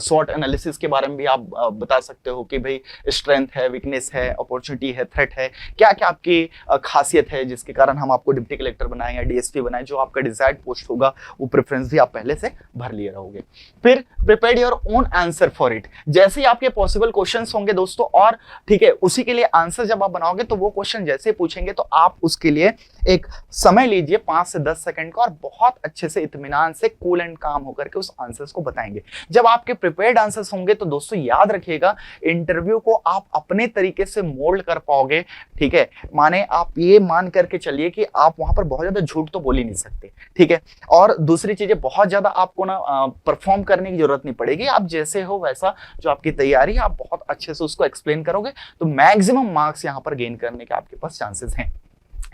शॉर्ट एनालिसिस के बारे में भी आप बता सकते हो कि भाई स्ट्रेंथ है, वीकनेस है, अपॉर्चुनिटी है, थ्रेट है, क्या क्या आपकी खासियत है जिसके कारण हम आपको डिप्टी कलेक्टर बनाएं या डीएसपी बनाएं। जो आपका डिजायर्ड पोस्ट होगा वो प्रेफरेंस भी आप पहले से भर लिए रहोगे। फिर prepare your own answer for it. जैसे ही आपके पॉसिबल क्वेश्चंस होंगे दोस्तों, और ठीक है, उसी के लिए आंसर जब आप बनाओगे तो वो क्वेश्चन जैसे पूछेंगे तो आप उसके लिए एक समय लीजिए 5 से 10 सेकंड का, और बहुत अच्छे से इत्मीनान से कूल एंड काम होकर के उस आंसर्स को बताएंगे। जब आपके प्रिपेयर्ड आंसर्स होंगे तो दोस्तों याद रखिएगा, इंटरव्यू को आप अपने तरीके से मोल्ड कर पाओगे, ठीक है। माने आप ये मान करके चलिए कि आप वहां पर बहुत ज्यादा झूठ तो बोल ही नहीं सकते, ठीक है। और दूसरी चीजें, बहुत ज्यादा आपको ना परफॉर्म करने की जरूरत नहीं पड़ेगी। आप जैसे हो वैसा, जो आपकी तैयारी है, आप बहुत अच्छे से उसको एक्सप्लेन करोगे तो मैक्सिमम मार्क्स यहां पर गेन करने के आपके पास चांसेस हैं।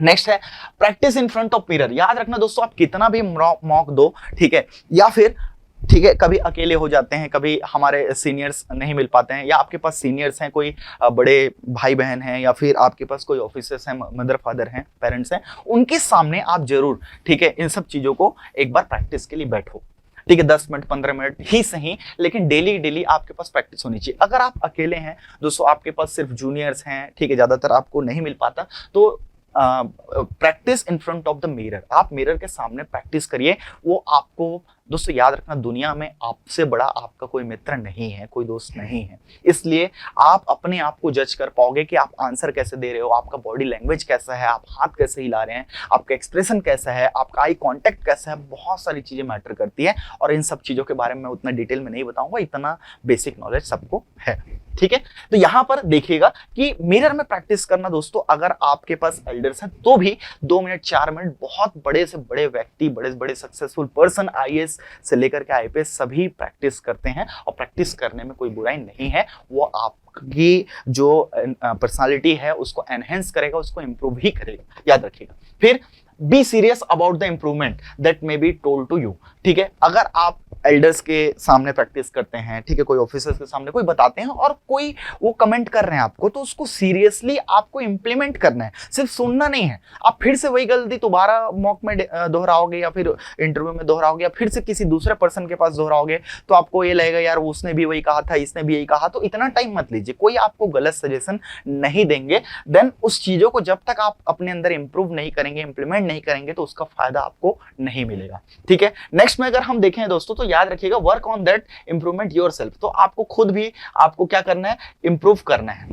नेक्स्ट है practice in front of mirror. याद रखना दोस्तों, आप कितना भी मॉक दो, ठीक है, या फिर ठीक है, कभी अकेले हो जाते हैं, कभी हमारे सीनियर्स नहीं मिल पाते हैं, या आपके पास सीनियर्स हैं, कोई बड़े भाई बहन हैं, या फिर आपके पास कोई ऑफिसर्स हैं, मदर फादर हैं, पेरेंट्स हैं, उनके सामने आप जरूर, ठीक है, इन सब चीजों को एक बार प्रैक्टिस के लिए बैठो, ठीक है। 10 मिनट 15 मिनट ही सही, लेकिन डेली आपके पास प्रैक्टिस होनी चाहिए। अगर आप अकेले हैं दोस्तों, आपके पास सिर्फ जूनियर्स हैं, ठीक है, ज्यादातर आपको नहीं मिल पाता, तो practice in front of the mirror. आप मिरर के सामने प्रैक्टिस करिए। वो आपको दोस्तों याद रखना, दुनिया में आपसे बड़ा आपका कोई मित्र नहीं है, कोई दोस्त नहीं है, इसलिए आप अपने आप को जज कर पाओगे कि आप आंसर कैसे दे रहे हो, आपका बॉडी लैंग्वेज कैसा है, आप हाथ कैसे हिला रहे हैं, आपका एक्सप्रेशन कैसा है, आपका आई कांटेक्ट कैसा है। बहुत सारी चीजें मैटर करती है, और इन सब चीजों के बारे में मैं उतना डिटेल में नहीं बताऊंगा, इतना बेसिक नॉलेज सबको है, ठीक है। तो यहां पर देखिएगा कि मिरर में प्रैक्टिस करना दोस्तों, अगर आपके पास एल्डर्स हैं तो भी 2 मिनट 4 मिनट, बहुत बड़े से बड़े व्यक्ति, बड़े से बड़े सक्सेसफुल पर्सन, आईएएस से लेकर के आईपीएस सभी प्रैक्टिस करते हैं, और प्रैक्टिस करने में कोई बुराई नहीं है। वो आपकी जो पर्सनालिटी है उसको एनहेंस करेगा, उसको इंप्रूव ही करेगा, याद रखिएगा। फिर be serious about the improvement that may be told to you. ठीक है, अगर आप एल्डर्स के सामने प्रैक्टिस करते हैं, ठीक है, कोई ऑफिसर्स के सामने कोई बताते हैं और कोई वो कमेंट कर रहे हैं आपको, तो उसको सीरियसली आपको इंप्लीमेंट करना है, सिर्फ सुनना नहीं है। आप फिर से वही गलती दोबारा मॉक में दोहराओगे या फिर इंटरव्यू में दोहराओगे या फिर से किसी दूसरे पर्सन के पास दोहराओगे, तो आपको ये लगेगा यार उसने भी वही कहा था, इसने भी यही कहा। तो इतना टाइम मत लीजिए, कोई आपको गलत सजेशन नहीं देंगे। देन उस चीजों को जब तक आप अपने अंदर इंप्रूव नहीं करेंगे, इंप्लीमेंट नहीं करेंगे, तो उसका फायदा आपको नहीं मिलेगा। ठीक है, नेक्स्ट में अगर हम देखें दोस्तों, तो याद रखिएगा work on that improvement yourself. तो आपको खुद भी आपको क्या करना है, इंप्रूव करना है।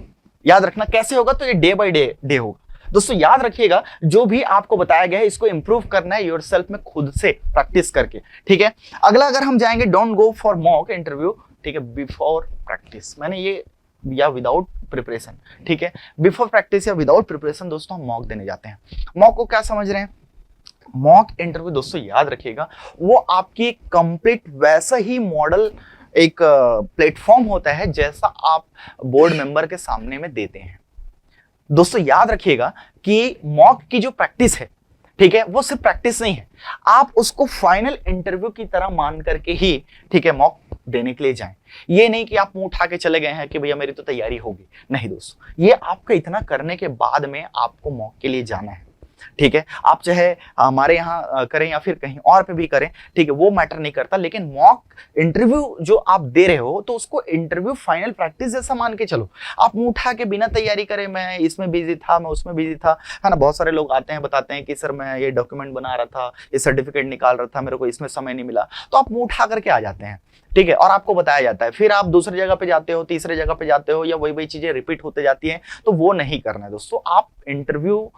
याद रखना कैसे होगा, तो ये डे बाय डे होगा दोस्तों। याद रखिएगा जो भी आपको बताया गया है इसको इंप्रूव करना है योरसेल्फ में, खुद से प्रैक्टिस करके। ठीक है, अगला अगर हम जाएंगे, don't go for mock interview, ठीक है, बिफोर प्रैक्टिस। मैंने ये या विदाउट प्रिपरेशन, ठीक है, बिफोर प्रैक्टिस या विदाउट प्रिपरेशन दोस्तों हम मॉक देने जाते हैं। मॉक को क्या समझ रहे हैं, मॉक इंटरव्यू दोस्तों याद रखिएगा वो आपकी कंप्लीट वैसा ही मॉडल एक प्लेटफॉर्म होता है जैसा आप बोर्ड मेंबर के सामने में देते हैं। दोस्तों याद रखिएगा कि मॉक की जो प्रैक्टिस है, ठीक है, वो सिर्फ प्रैक्टिस नहीं है, आप उसको फाइनल इंटरव्यू की तरह मान करके ही, ठीक है, मॉक देने के लिए जाएं। ये नहीं कि आप मुंह उठा के चले गए हैं कि भैया मेरी तो तैयारी होगी, नहीं दोस्तों, ये आपका इतना करने के बाद में आपको मॉक के लिए जाना है। ठीक है, आप चाहे हमारे यहाँ करें या फिर कहीं और पे भी करें, ठीक है, वो मैटर नहीं करता, लेकिन मॉक इंटरव्यू जो आप दे रहे हो तो उसको इंटरव्यू फाइनल प्रैक्टिस जैसा मान के चलो। आप मुंह उठा के बिना तैयारी करे मैं इसमें बिजी था, मैं उसमें बिजी था, है ना। बहुत सारे लोग आते हैं बताते हैं कि सर मैं ये डॉक्यूमेंट बना रहा था, ये सर्टिफिकेट निकाल रहा था, मेरे को इसमें समय नहीं मिला, तो आप मुंह उठा करके आ जाते हैं। ठीक है, और आपको बताया जाता है, फिर आप दूसरी जगह पे जाते हो, तीसरे जगह पे जाते हो, या वही वही चीजें रिपीट होते जाती हैं, तो वो नहीं करना है दोस्तों। आप इंटरव्यू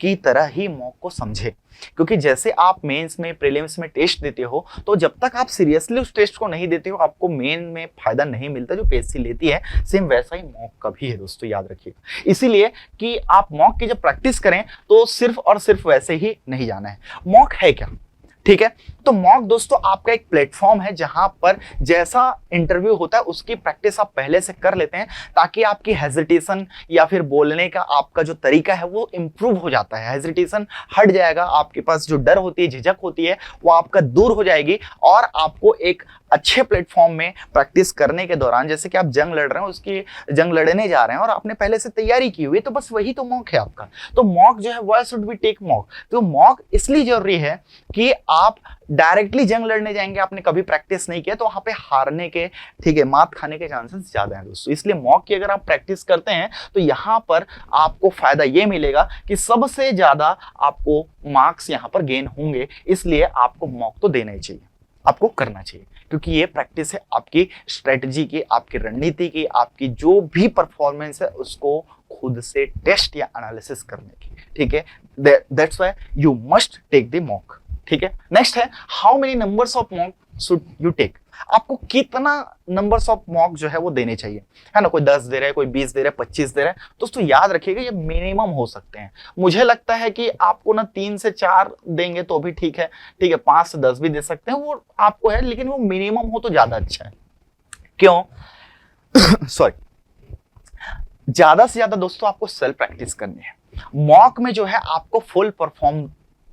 की तरह ही मॉक को समझे, क्योंकि जैसे आप मेंस में, प्रीलिम्स में टेस्ट देते हो, तो जब तक आप सीरियसली उस टेस्ट को नहीं देते हो आपको मेन में फायदा नहीं मिलता जो पीएससी लेती है। सेम वैसा ही मॉक का भी है दोस्तों, याद रखिएगा। इसीलिए कि आप मॉक की जब प्रैक्टिस करें तो सिर्फ और सिर्फ वैसे ही नहीं जाना है। मॉक है क्या, ठीक है, तो मॉक दोस्तों आपका एक प्लेटफॉर्म है जहां पर जैसा इंटरव्यू होता है उसकी प्रैक्टिस आप पहले से कर लेते हैं, ताकि आपकी हेजिटेशन या फिर बोलने का आपका जो तरीका है वो इंप्रूव हो जाता है। हेजिटेशन हट जाएगा, आपके पास जो डर होती है, झिझक होती है, वो आपका दूर हो जाएगी, और आपको एक अच्छे प्लेटफॉर्म में प्रैक्टिस करने के दौरान, जैसे कि आप जंग लड़ रहे हैं, उसकी जंग लड़ने जा रहे हैं और आपने पहले से तैयारी की हुई है, तो बस वही तो मॉक है आपका। तो मॉक जो है, why should we take mock, तो मॉक इसलिए जरूरी है कि आप डायरेक्टली जंग लड़ने जाएंगे, आपने कभी प्रैक्टिस नहीं किया, तो वहां पे हारने के, ठीक है, मात खाने के चांसेस ज्यादा हैं दोस्तों। इसलिए मॉक की अगर आप प्रैक्टिस करते हैं तो यहां पर आपको फायदा ये मिलेगा कि सबसे ज्यादा आपको मार्क्स यहां पर गेन होंगे। इसलिए आपको मॉक तो देना ही चाहिए, आपको करना चाहिए, क्योंकि ये प्रैक्टिस है आपकी स्ट्रेटजी की, आपकी रणनीति की, आपकी जो भी परफॉर्मेंस है उसको खुद से टेस्ट या एनालिसिस करने की। ठीक है, that's why you must take the mock. ठीक है, नेक्स्ट है how many numbers of mock should you take, आपको कितना नंबर्स ऑफ मॉक जो है वो देने चाहिए, है ना। कोई 10 दे रहा है, कोई 20 दे रहा है, 25 दे रहा है, दोस्तों याद रखिएगा ये मिनिमम हो सकते हैं। मुझे लगता है कि आपको ना 3 से 4 देंगे तो भी ठीक है, ठीक है, 5 से 10 भी दे सकते हैं, वो आपको है, लेकिन वो मिनिमम हो तो ज्यादा अच्छा है। क्यों सॉरी ज्यादा से ज्यादा दोस्तों आपको सेल्फ प्रैक्टिस करनी है। मॉक में जो है आपको फुल परफॉर्म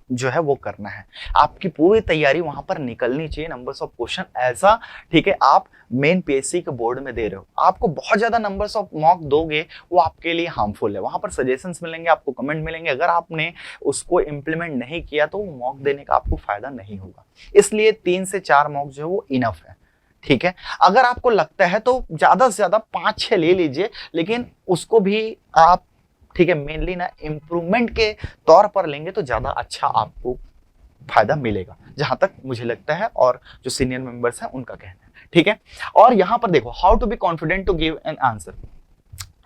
जो है वो करना है, आपकी पूरी तैयारी वहां पर निकलनी चाहिए। नंबर्स ऑफ क्वेश्चन ऐसा, ठीक है, आप मेन पीएससी के बोर्ड में दे रहे हो, आपको बहुत ज्यादा नंबर्स ऑफ मॉक दोगे वो आपके लिए हार्मफुल है। वहां पर सजेशंस मिलेंगे, आपको कमेंट मिलेंगे, अगर आपने उसको इंप्लीमेंट नहीं किया तो मॉक देने का आपको फायदा नहीं होगा। इसलिए 3 से 4 मॉक जो है वो इनफ है। ठीक है, अगर आपको लगता है तो ज्यादा से ज्यादा 5-6 ले लीजिए, लेकिन उसको भी आप, ठीक है, मेनली ना इंप्रूवमेंट के तौर पर लेंगे तो ज्यादा अच्छा आपको फायदा मिलेगा, जहां तक मुझे लगता है और जो सीनियर मेंबर्स हैं उनका कहना है। ठीक है, और यहां पर देखो how to be confident to give an answer,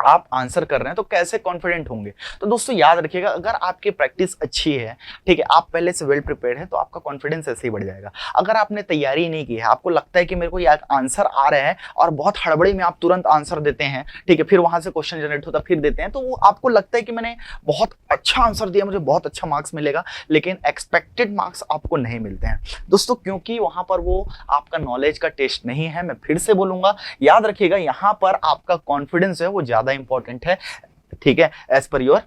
आप आंसर कर रहे हैं तो कैसे कॉन्फिडेंट होंगे। तो दोस्तों याद रखिएगा, अगर आपकी प्रैक्टिस अच्छी है, ठीक है, आप पहले से वेल प्रिपेयर्ड है, तो आपका कॉन्फिडेंस ऐसे ही बढ़ जाएगा। अगर आपने तैयारी नहीं की है, आपको लगता है कि मेरे को ये आंसर आ रहा है और बहुत हड़बड़ी में आप तुरंत आंसर देते हैं, ठीक है, फिर वहां से क्वेश्चन जनरेट होता फिर देते हैं, तो वो आपको लगता है कि मैंने बहुत अच्छा आंसर दिया, मुझे बहुत अच्छा मार्क्स मिलेगा, लेकिन एक्सपेक्टेड मार्क्स आपको नहीं मिलते हैं दोस्तों, क्योंकि वहां पर वो आपका नॉलेज का टेस्ट नहीं है। मैं फिर से बोलूंगा, याद रखिएगा, यहां पर आपका कॉन्फिडेंस है वो ज्यादा इंपॉर्टेंट है, ठीक है, एज पर योर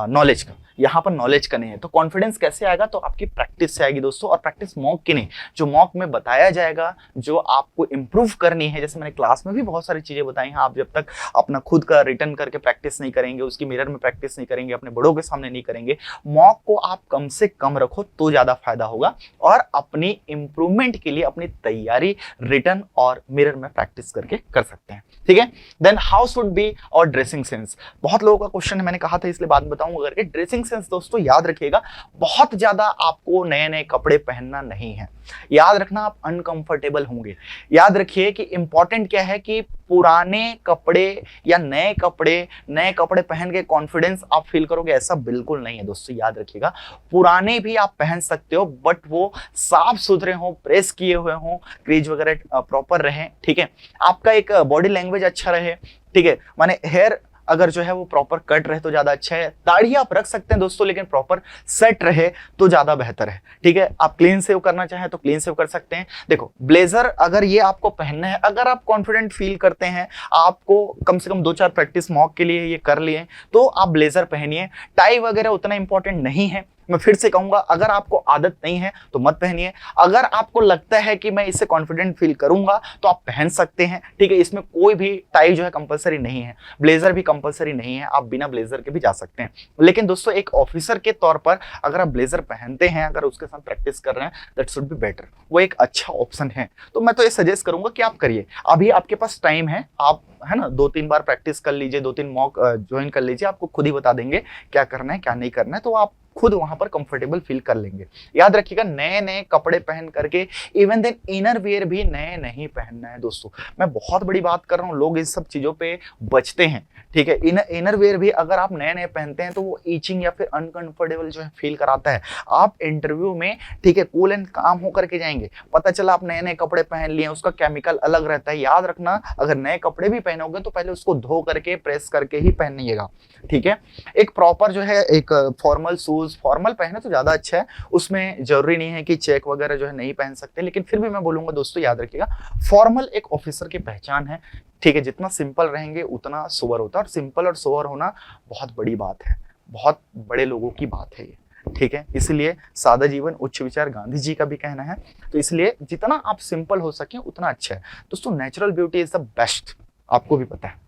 नॉलेज का। यहाँ पर नॉलेज का नहीं है। तो कॉन्फिडेंस कैसे आएगा? तो आपकी प्रैक्टिस से आएगी दोस्तों, और प्रैक्टिस मॉक की नहीं, जो मॉक में बताया जाएगा, जो आपको इंप्रूव करनी है। जैसे मैंने क्लास में भी बहुत सारी चीजें बताई हैं, आप जब तक अपना खुद का रिटर्न करके प्रैक्टिस नहीं करेंगे, उसकी मिरर में प्रैक्टिस नहीं करेंगे, अपने बड़ों के सामने नहीं करेंगे, मॉक को आप कम से कम रखो तो ज्यादा फायदा होगा। और अपनी इंप्रूवमेंट के लिए अपनी तैयारी रिटर्न और मिरर में प्रैक्टिस करके कर सकते हैं, ठीक है। देन हाउ शुड बी और ड्रेसिंग सेंस, बहुत लोगों का क्वेश्चन है, मैंने कहा था इसलिए बाद में बताऊंगा करके। ड्रेसिंग सेंस दोस्तों याद रखिएगा, बहुत ज्यादा आपको नए नए कपड़े पहनना नहीं है। याद रखना आप अनकंफर्टेबल होंगे। याद रखिए कि इंपॉर्टेंट क्या है कि पुराने कपड़े या नए कपड़े पहन के कॉन्फिडेंस आप फील करोगे, ऐसा बिल्कुल नहीं है दोस्तों। याद रखिएगा, पुराने भी आप पहन सकते हो, बट वो साफ सुथरे हो, प्रेस किए हुए हो, क्रीज वगैरह प्रॉपर रहे, ठीक है। आपका एक बॉडी लैंग्वेज अच्छा रहे, ठीक है, माने हेयर अगर जो है वो प्रॉपर कट रहे तो ज्यादा अच्छा है। दाढ़ी आप रख सकते हैं दोस्तों, लेकिन प्रॉपर सेट रहे तो ज्यादा बेहतर है, ठीक है। आप क्लीन शेव करना चाहें तो क्लीन शेव कर सकते हैं। देखो, ब्लेजर अगर ये आपको पहनना है, अगर आप कॉन्फिडेंट फील करते हैं, आपको कम से कम 2-4 प्रैक्टिस मॉक के लिए ये कर लिए, तो आप ब्लेजर पहनिए। टाई वगैरह उतना इंपॉर्टेंट नहीं है। मैं फिर से कहूंगा, अगर आपको आदत नहीं है तो मत पहनिए। अगर आपको लगता है कि मैं इससे कॉन्फिडेंट फील करूंगा तो आप पहन सकते हैं, ठीक है। इसमें कोई भी टाई जो है कंपलसरी नहीं है, ब्लेजर भी कंपलसरी नहीं है, आप बिना ब्लेजर के भी जा सकते हैं। लेकिन दोस्तों, एक ऑफिसर के तौर पर अगर आप ब्लेजर पहनते हैं, अगर उसके साथ प्रैक्टिस कर रहे हैं, दैट शुड बी बेटर, वो एक अच्छा ऑप्शन है। तो मैं तो ये सजेस्ट करूंगा कि आप करिए, अभी आपके पास टाइम है, आप है ना 2-3 बार प्रैक्टिस कर लीजिए, 2-3 मॉक ज्वाइन कर लीजिए, आपको खुद ही बता देंगे क्या करना है क्या नहीं करना है, तो आप खुद वहां पर कंफर्टेबल फील कर लेंगे। याद रखिएगा, नए नए कपड़े पहन करके इवन देन इनर वेयर भी नए नहीं पहनना है दोस्तों। मैं बहुत बड़ी बात कर रहा हूँ, लोग इन सब चीजों पे बचते हैं, ठीक है। इनर वेयर भी अगर आप नए नए पहनते हैं तो वो ईचिंग या फिर अनकंफर्टेबल जो है फील कराता है। आप इंटरव्यू में, ठीक है, कूल एंड काम होकर के जाएंगे, पता चला आप नए नए कपड़े पहन लिए, उसका केमिकल अलग रहता है। याद रखना, अगर नए कपड़े भी पहनोगे तो पहले उसको धो करके प्रेस करके ही पहनिएगा, ठीक है। एक प्रॉपर जो है एक फॉर्मल शूज, फॉर्मल पहने तो ज्यादा अच्छा है, उसमें जरूरी नहीं है कि चेक वगैरह जो है नहीं पहन सकते, लेकिन फिर भी मैं बोलूंगा दोस्तों, याद रखिएगा, फॉर्मल एक ऑफिसर की पहचान है, ठीक है। जितना सिंपल रहेंगे उतना सोबर होता है, और सिंपल और सोबर होना बहुत बड़ी बात है, बहुत बड़े लोगों की बात है ये, ठीक है। इसलिए सादा जीवन उच्च विचार, गांधी जी का भी कहना है। तो इसलिए जितना आप सिंपल हो सके उतना अच्छा है दोस्तों। Natural beauty is the best, आपको भी पता है,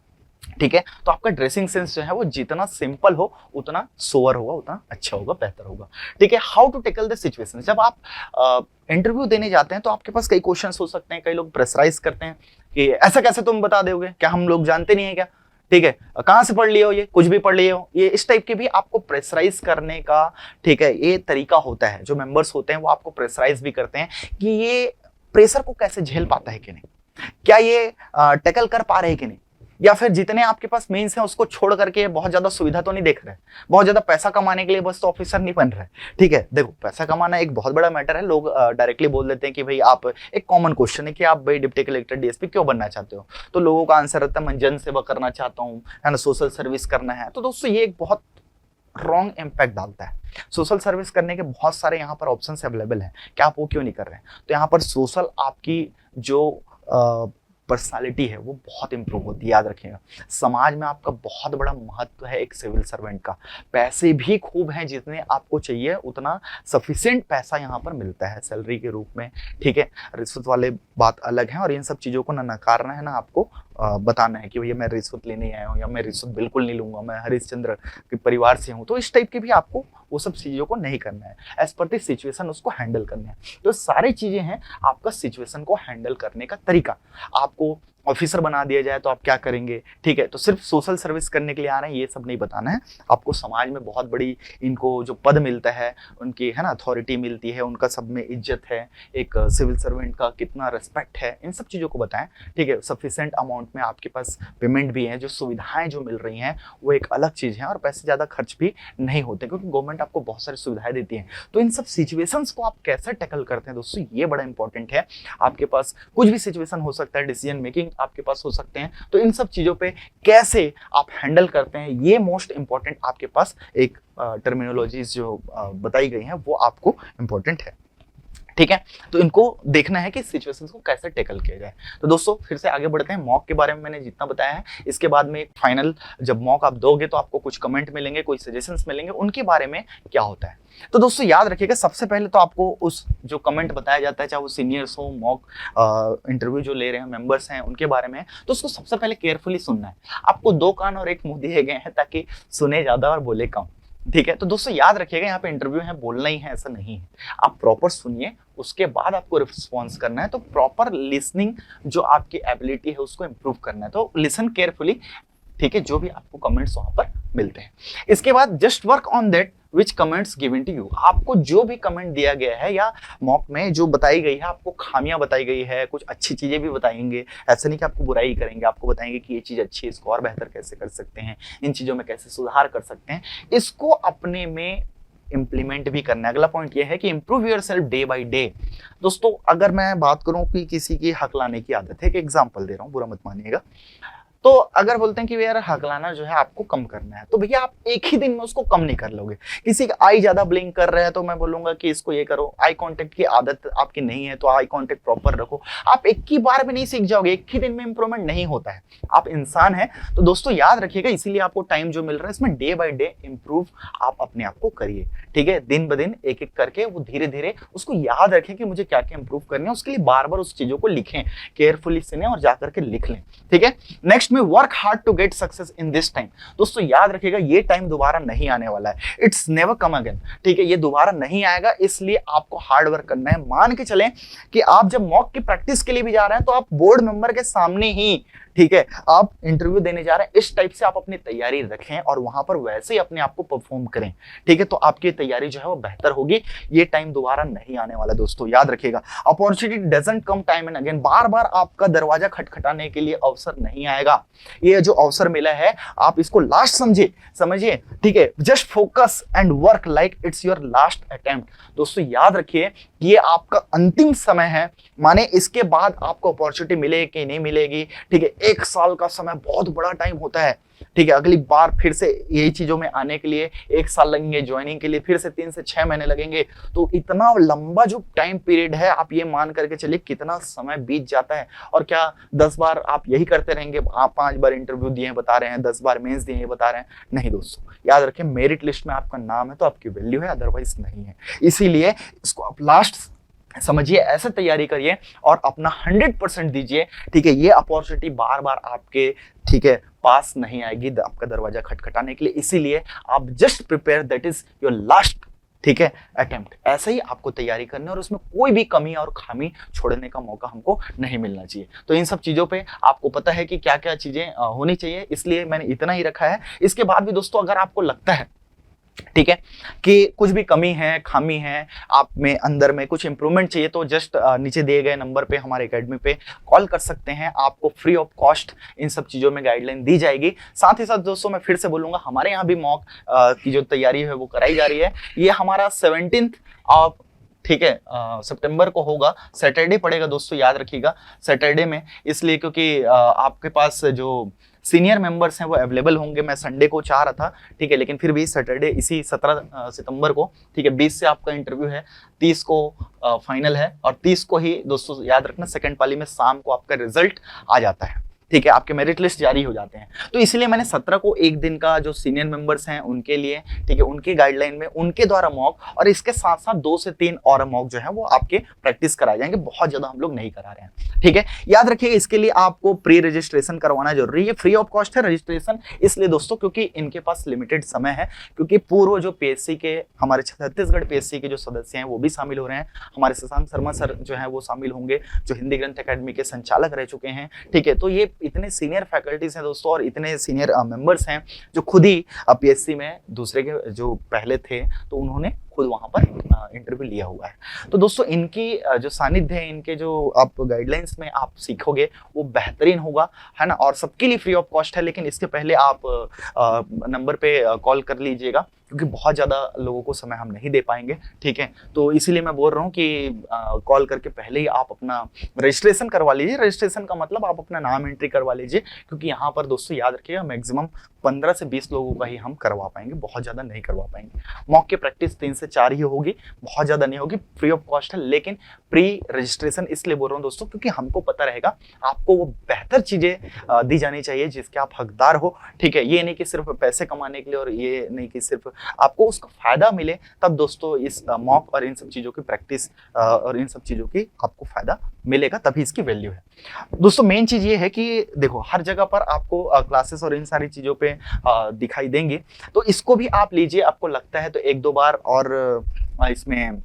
ठीक है। तो आपका ड्रेसिंग सेंस जो है वो जितना सिंपल हो उतना सोवर होगा, उतना अच्छा होगा, बेहतर होगा, ठीक है। How to tackle the situation, जब आप इंटरव्यू देने जाते हैं तो आपके पास कई क्वेश्चंस हो सकते हैं। कई लोग प्रेशराइज करते हैं कि ऐसा कैसे तुम बता दोगे, क्या हम लोग जानते नहीं है क्या, ठीक है, कहां से पढ़ लिए हो, ये कुछ भी पढ़ लिए हो, ये इस टाइप के भी आपको प्रेशराइज करने का, ठीक है, ये तरीका होता है। जो मेंबर्स होते हैं वो आपको प्रेशराइज भी करते हैं कि ये प्रेशर को कैसे झेल पाता है कि नहीं, क्या ये टैकल कर पा रहे हैं कि नहीं, या फिर जितने आपके पास मीन्स हैं उसको छोड़ करके बहुत ज्यादा सुविधा तो नहीं देख रहे, बहुत ज्यादा पैसा कमाने के लिए बस तो ऑफिसर नहीं बन रहे, ठीक है। देखो, पैसा कमाना एक बहुत बड़ा मैटर है। लोग डायरेक्टली बोल देते हैं कि भाई आप, एक कॉमन क्वेश्चन है कि आप भाई डिप्टी कलेक्टर, डीएसपी क्यों बनना चाहते हो, तो लोगों का आंसर रहता है मैं जन सेवा करना चाहता हूँ, है ना, सोशल सर्विस करना है। तो दोस्तों, ये एक बहुत रॉन्ग इम्पैक्ट डालता है। सोशल सर्विस करने के बहुत सारे यहाँ पर ऑप्शंस अवेलेबल हैं, क्या आप वो क्यों नहीं कर रहे हैं? तो यहाँ पर सोशल आपकी जो पर्सनालिटी है वो बहुत इंप्रूव होती है। याद रखिएगा, समाज में आपका बहुत बड़ा महत्व है एक सिविल सर्वेंट का। पैसे भी खूब हैं, जितने आपको चाहिए उतना सफिशिएंट पैसा यहाँ पर मिलता है सैलरी के रूप में, ठीक है। रिश्वत वाले बात अलग है, और इन सब चीजों को ना नकारना है, ना आपको बताना है कि भैया मैं रिश्वत लेने आया हूँ या मैं रिश्वत बिल्कुल नहीं लूंगा, मैं हरिश्चंद्र के परिवार से हूँ। तो इस टाइप के भी आपको वो सब चीजों को नहीं करना है, एज पर द सिचुएशन उसको हैंडल करना है। तो सारी चीजें हैं आपका सिचुएशन को हैंडल करने का तरीका। आपको ऑफिसर बना दिया जाए तो आप क्या करेंगे, ठीक है। तो सिर्फ सोशल सर्विस करने के लिए आ रहे हैं ये सब नहीं बताना है आपको। समाज में बहुत बड़ी इनको जो पद मिलता है, उनकी, है ना, अथॉरिटी मिलती है, उनका सब में इज्जत है, एक सिविल सर्वेंट का कितना रिस्पेक्ट है, इन सब चीज़ों को बताएं, ठीक है। सफिशिएंट अमाउंट में आपके पास पेमेंट भी है, जो सुविधाएं जो मिल रही हैं वो एक अलग चीज़ है, और पैसे ज़्यादा खर्च भी नहीं होते क्योंकि गवर्नमेंट आपको बहुत सारी सुविधाएं देती है। तो इन सब सिचुएशंस को आप कैसे टैकल करते हैं दोस्तों, ये बड़ा इंपॉर्टेंट है। आपके पास कुछ भी सिचुएशन हो सकता है, डिसीजन मेकिंग आपके पास हो सकते हैं, तो इन सब चीजों पे कैसे आप हैंडल करते हैं, ये मोस्ट इंपॉर्टेंट आपके पास एक टर्मिनोलॉजीज जो बताई गई हैं वो आपको इंपॉर्टेंट है, ठीक है। तो इनको देखना है कि सिचुएशंस को कैसे टैकल किया जाए। तो दोस्तों फिर से आगे बढ़ते हैं। मॉक के बारे में मैंने जितना बताया है, इसके बाद में एक फाइनल, जब मॉक आप दोगे तो आपको कुछ कमेंट मिलेंगे, कोई सजेशंस मिलेंगे, उनके बारे में क्या होता है। तो दोस्तों याद रखिएगा, सबसे पहले तो आपको उस जो कमेंट बताया जाता है, चाहे वो सीनियर्स हो, मॉक इंटरव्यू जो ले रहे हैं मेंबर्स हैं उनके बारे में, तो उसको सबसे पहले केयरफुली सुनना है। आपको 2 कान और 1 मुंह दिए गए हैं ताकि सुने ज्यादा और बोले कम। ठीक है। तो दोस्तों याद रखिएगा, यहाँ पे इंटरव्यू है, बोलना ही है ऐसा नहीं है। आप प्रॉपर सुनिए, उसके बाद आपको रिस्पॉन्स करना है। तो प्रॉपर लिसनिंग जो आपकी एबिलिटी है उसको इंप्रूव करना है। तो लिसन केयरफुली, ठीक है, जो भी आपको कमेंट्स वहां पर मिलते हैं। इसके बाद just work on that which comments given to you. आपको जो भी कमेंट दिया गया है या मॉक में जो बताई गई है, आपको खामियां बताई गई है, कुछ अच्छी चीजें भी बताएंगे। ऐसा नहीं कि आपको बुराई करेंगे, आपको बताएंगे कि ये चीज अच्छी है, इसको और बेहतर कैसे कर सकते हैं, इन चीजों में कैसे सुधार कर सकते हैं। इसको अपने में इंप्लीमेंट भी करना है। अगला पॉइंट ये है कि improve your self day by day. दोस्तों अगर मैं बात करूं कि किसी की हकलाने की आदत है, एक एग्जाम्पल दे रहा हूं, बुरा मत मानिएगा। तो अगर बोलते हैं कि यार हकलाना जो है आपको कम करना है, तो भैया आप एक ही दिन में उसको कम नहीं कर लोगे। किसी का आई ज्यादा ब्लिंक कर रहा है तो मैं बोलूंगा कि इसको ये करो। आई कांटेक्ट की आदत आपकी नहीं है तो आई कांटेक्ट प्रॉपर रखो। आप एक ही बार में नहीं सीख जाओगे, एक ही दिन में इंप्रूवमेंट नहीं होता है, आप इंसान हैं। तो दोस्तों याद रखिएगा, इसीलिए आपको टाइम जो मिल रहा है इसमें डे बाय डे इंप्रूव आप अपने आप को करिए। ठीक है, दिन ब दिन एक एक करके वो धीरे धीरे उसको याद रखें कि मुझे क्या क्या इंप्रूव करनी है। उसके लिए बार बार उस चीजों को लिखें, केयरफुली सुने और जाकर के लिख लें। ठीक है। नेक्स्ट में work hard to get success in this time. दोस्तों याद रखिएगा, ये टाइम दोबारा नहीं आने वाला है। It's never come again. ठीक है, ये दोबारा नहीं आएगा, इसलिए आपको हार्ड वर्क करना है। मान के चलें कि आप जब मॉक की प्रैक्टिस के लिए भी जा रहे हैं तो आप बोर्ड मेंबर के सामने ही, ठीक है, आप इंटरव्यू देने जा रहे हैं, इस टाइप से आप अपनी तैयारी रखें और वहां पर वैसे ही अपने आप को परफॉर्म करें। ठीक है, तो आपकी तैयारी जो है वो बेहतर होगी। ये टाइम दोबारा नहीं आने वाला दोस्तों, याद रखिएगा। Opportunity doesn't come time and again. बार बार आपका दरवाजा खटखटाने के लिए अवसर नहीं आएगा। ये जो अवसर मिला है आप इसको लास्ट समझिए। ठीक है, just focus and work like it's your last attempt. दोस्तों याद रखिए, ये आपका अंतिम समय है। माने इसके बाद आपको अपॉर्चुनिटी मिलेगी कि नहीं मिलेगी। ठीक है, 1 साल का समय बहुत बड़ा टाइम होता है। ठीक है, अगली बार फिर से यही चीजों में आने के लिए 1 साल लगेंगे, ज्वाइनिंग के लिए फिर से 3 से 6 महीने लगेंगे। तो इतना लंबा जो टाइम पीरियड है, आप ये मान करके चलिए कितना समय बीत जाता है। और क्या 10 बार आप यही करते रहेंगे? आप 5 बार इंटरव्यू दिए बता रहे हैं, 10 बार मेंस दिए बता रहे हैं? नहीं दोस्तों, याद रखें, मेरिट लिस्ट में आपका नाम है तो आपकी वैल्यू है, अदरवाइज नहीं है। इसीलिए इसको आप लास्ट समझिए, ऐसे तैयारी करिए और अपना 100% दीजिए। ठीक है, ये अपॉर्चुनिटी बार बार आपके, ठीक है, पास नहीं आएगी आपका दरवाजा खटखटाने के लिए। इसीलिए आप just prepare, that is your last, ठीक है, अटेम्प्ट। ऐसे ही आपको तैयारी करनी है और उसमें कोई भी कमी और खामी छोड़ने का मौका हमको नहीं मिलना चाहिए। तो इन सब चीजों पे आपको पता है कि क्या क्या चीजें होनी चाहिए, इसलिए मैंने इतना ही रखा है। इसके बाद भी दोस्तों अगर आपको लगता है, ठीक है, कि कुछ भी कमी है, खामी है, आप में अंदर में कुछ इंप्रूवमेंट चाहिए, तो जस्ट नीचे दिए गए नंबर पे हमारे एकेडमी पे कॉल कर सकते हैं। आपको फ्री ऑफ कॉस्ट इन सब चीज़ों में गाइडलाइन दी जाएगी। साथ ही साथ दोस्तों मैं फिर से बोलूँगा, हमारे यहाँ भी मॉक की जो तैयारी है वो कराई जा रही है। ये हमारा 17 ऑफ, ठीक है, सितंबर को होगा। सैटरडे पड़ेगा दोस्तों, याद रखिएगा, सैटरडे में, इसलिए क्योंकि आपके पास जो सीनियर मेंबर्स हैं वो अवेलेबल होंगे। मैं संडे को चाह रहा था, ठीक है, लेकिन फिर भी सैटरडे, इसी 17 सितंबर को, ठीक है, 20 से आपका इंटरव्यू है, 30 को फाइनल है और 30 को ही दोस्तों याद रखना सेकंड पाली में शाम को आपका रिजल्ट आ जाता है। ठीक है, आपके मेरिट लिस्ट जारी हो जाते हैं। तो इसलिए मैंने 17 को एक दिन का जो सीनियर मेंबर्स हैं उनके लिए, ठीक है, उनके गाइडलाइन में उनके द्वारा मॉक, और इसके साथ साथ 2 से 3 और मॉक जो है वो आपके प्रैक्टिस कराए जाएंगे। बहुत ज्यादा हम लोग नहीं करा रहे हैं। ठीक है, याद रखिएगा, इसके लिए आपको प्री रजिस्ट्रेशन करवाना जरूरी है। फ्री ऑफ कॉस्ट है रजिस्ट्रेशन, इसलिए दोस्तों क्योंकि इनके पास लिमिटेड समय है। क्योंकि पूर्व जो पीएससी के, हमारे छत्तीसगढ़ पीएससी के जो सदस्य हैं वो भी शामिल हो रहे हैं। हमारे शशांक शर्मा सर जो है वो शामिल होंगे, जो हिंदी ग्रंथ अकेडमी के संचालक रह चुके हैं। ठीक है, तो ये इतने सीनियर फैकल्टीज हैं दोस्तों और इतने सीनियर मेंबर्स हैं जो खुद ही पीएससी में दूसरे के जो पहले थे तो उन्होंने खुद वहां पर इंटरव्यू लिया हुआ है। तो दोस्तों इनकी जो सानिध्य है, इनके जो आप गाइडलाइंस में आप सीखोगे वो बेहतरीन होगा, है ना। और सबके लिए फ्री ऑफ कॉस्ट है, लेकिन इसके पहले आप नंबर पे कॉल कर लीजिएगा क्योंकि बहुत ज़्यादा लोगों को समय हम नहीं दे पाएंगे, ठीक है। तो इसीलिए मैं बोल रहा हूँ कि कॉल करके पहले ही आप अपना रजिस्ट्रेशन करवा लीजिए। रजिस्ट्रेशन का मतलब आप अपना नाम एंट्री करवा लीजिए, क्योंकि यहाँ पर दोस्तों याद रखिएगा मैक्सिमम 15 से 20 लोगों का ही हम करवा पाएंगे, बहुत ज़्यादा नहीं करवा पाएंगे। मॉक की प्रैक्टिस 3 से 4 ही होगी, बहुत ज़्यादा नहीं होगी, फ्री ऑफ कॉस्ट है। लेकिन प्री रजिस्ट्रेशन इसलिए बोल रहा हूँ दोस्तों क्योंकि हमको पता रहेगा आपको वो बेहतर चीज़ें दी जानी चाहिए जिसके आप हकदार हो, ठीक है। ये नहीं कि सिर्फ पैसे कमाने के लिए और ये नहीं कि सिर्फ आपको उसका फायदा मिले, तब दोस्तों इस मॉक और इन सब चीज़ों की प्रैक्टिस और इन सब चीज़ों की आपको फायदा मिलेगा, तभी इसकी वैल्यू है। दोस्तों मेन चीज़ ये है कि देखो हर जगह पर आपको क्लासेस और इन सारी चीज़ों पे दिखाई देंगी, तो इसको भी आप लीजिए। आपको लगता है तो एक दो बार और इसमें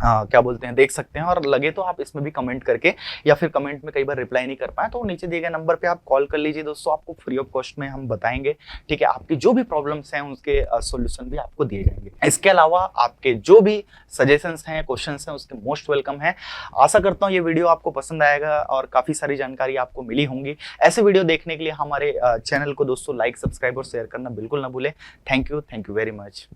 क्या बोलते हैं देख सकते हैं, और लगे तो आप इसमें भी कमेंट करके, या फिर कमेंट में कई बार रिप्लाई नहीं कर पाए तो नीचे दिए गए नंबर पे आप कॉल कर लीजिए दोस्तों, आपको फ्री ऑफ कॉस्ट में हम बताएंगे, ठीक है। आपकी जो भी प्रॉब्लम्स हैं उसके सॉल्यूशन भी आपको दिए जाएंगे। इसके अलावा आपके जो भी सजेशंस हैं, क्वेश्चंस हैं, उसके मोस्ट वेलकम है। आशा करता हूँ ये वीडियो आपको पसंद आएगा और काफ़ी सारी जानकारी आपको मिली होंगी। ऐसे वीडियो देखने के लिए हमारे चैनल को दोस्तों लाइक, सब्सक्राइब और शेयर करना बिल्कुल ना भूलें। Thank you very much.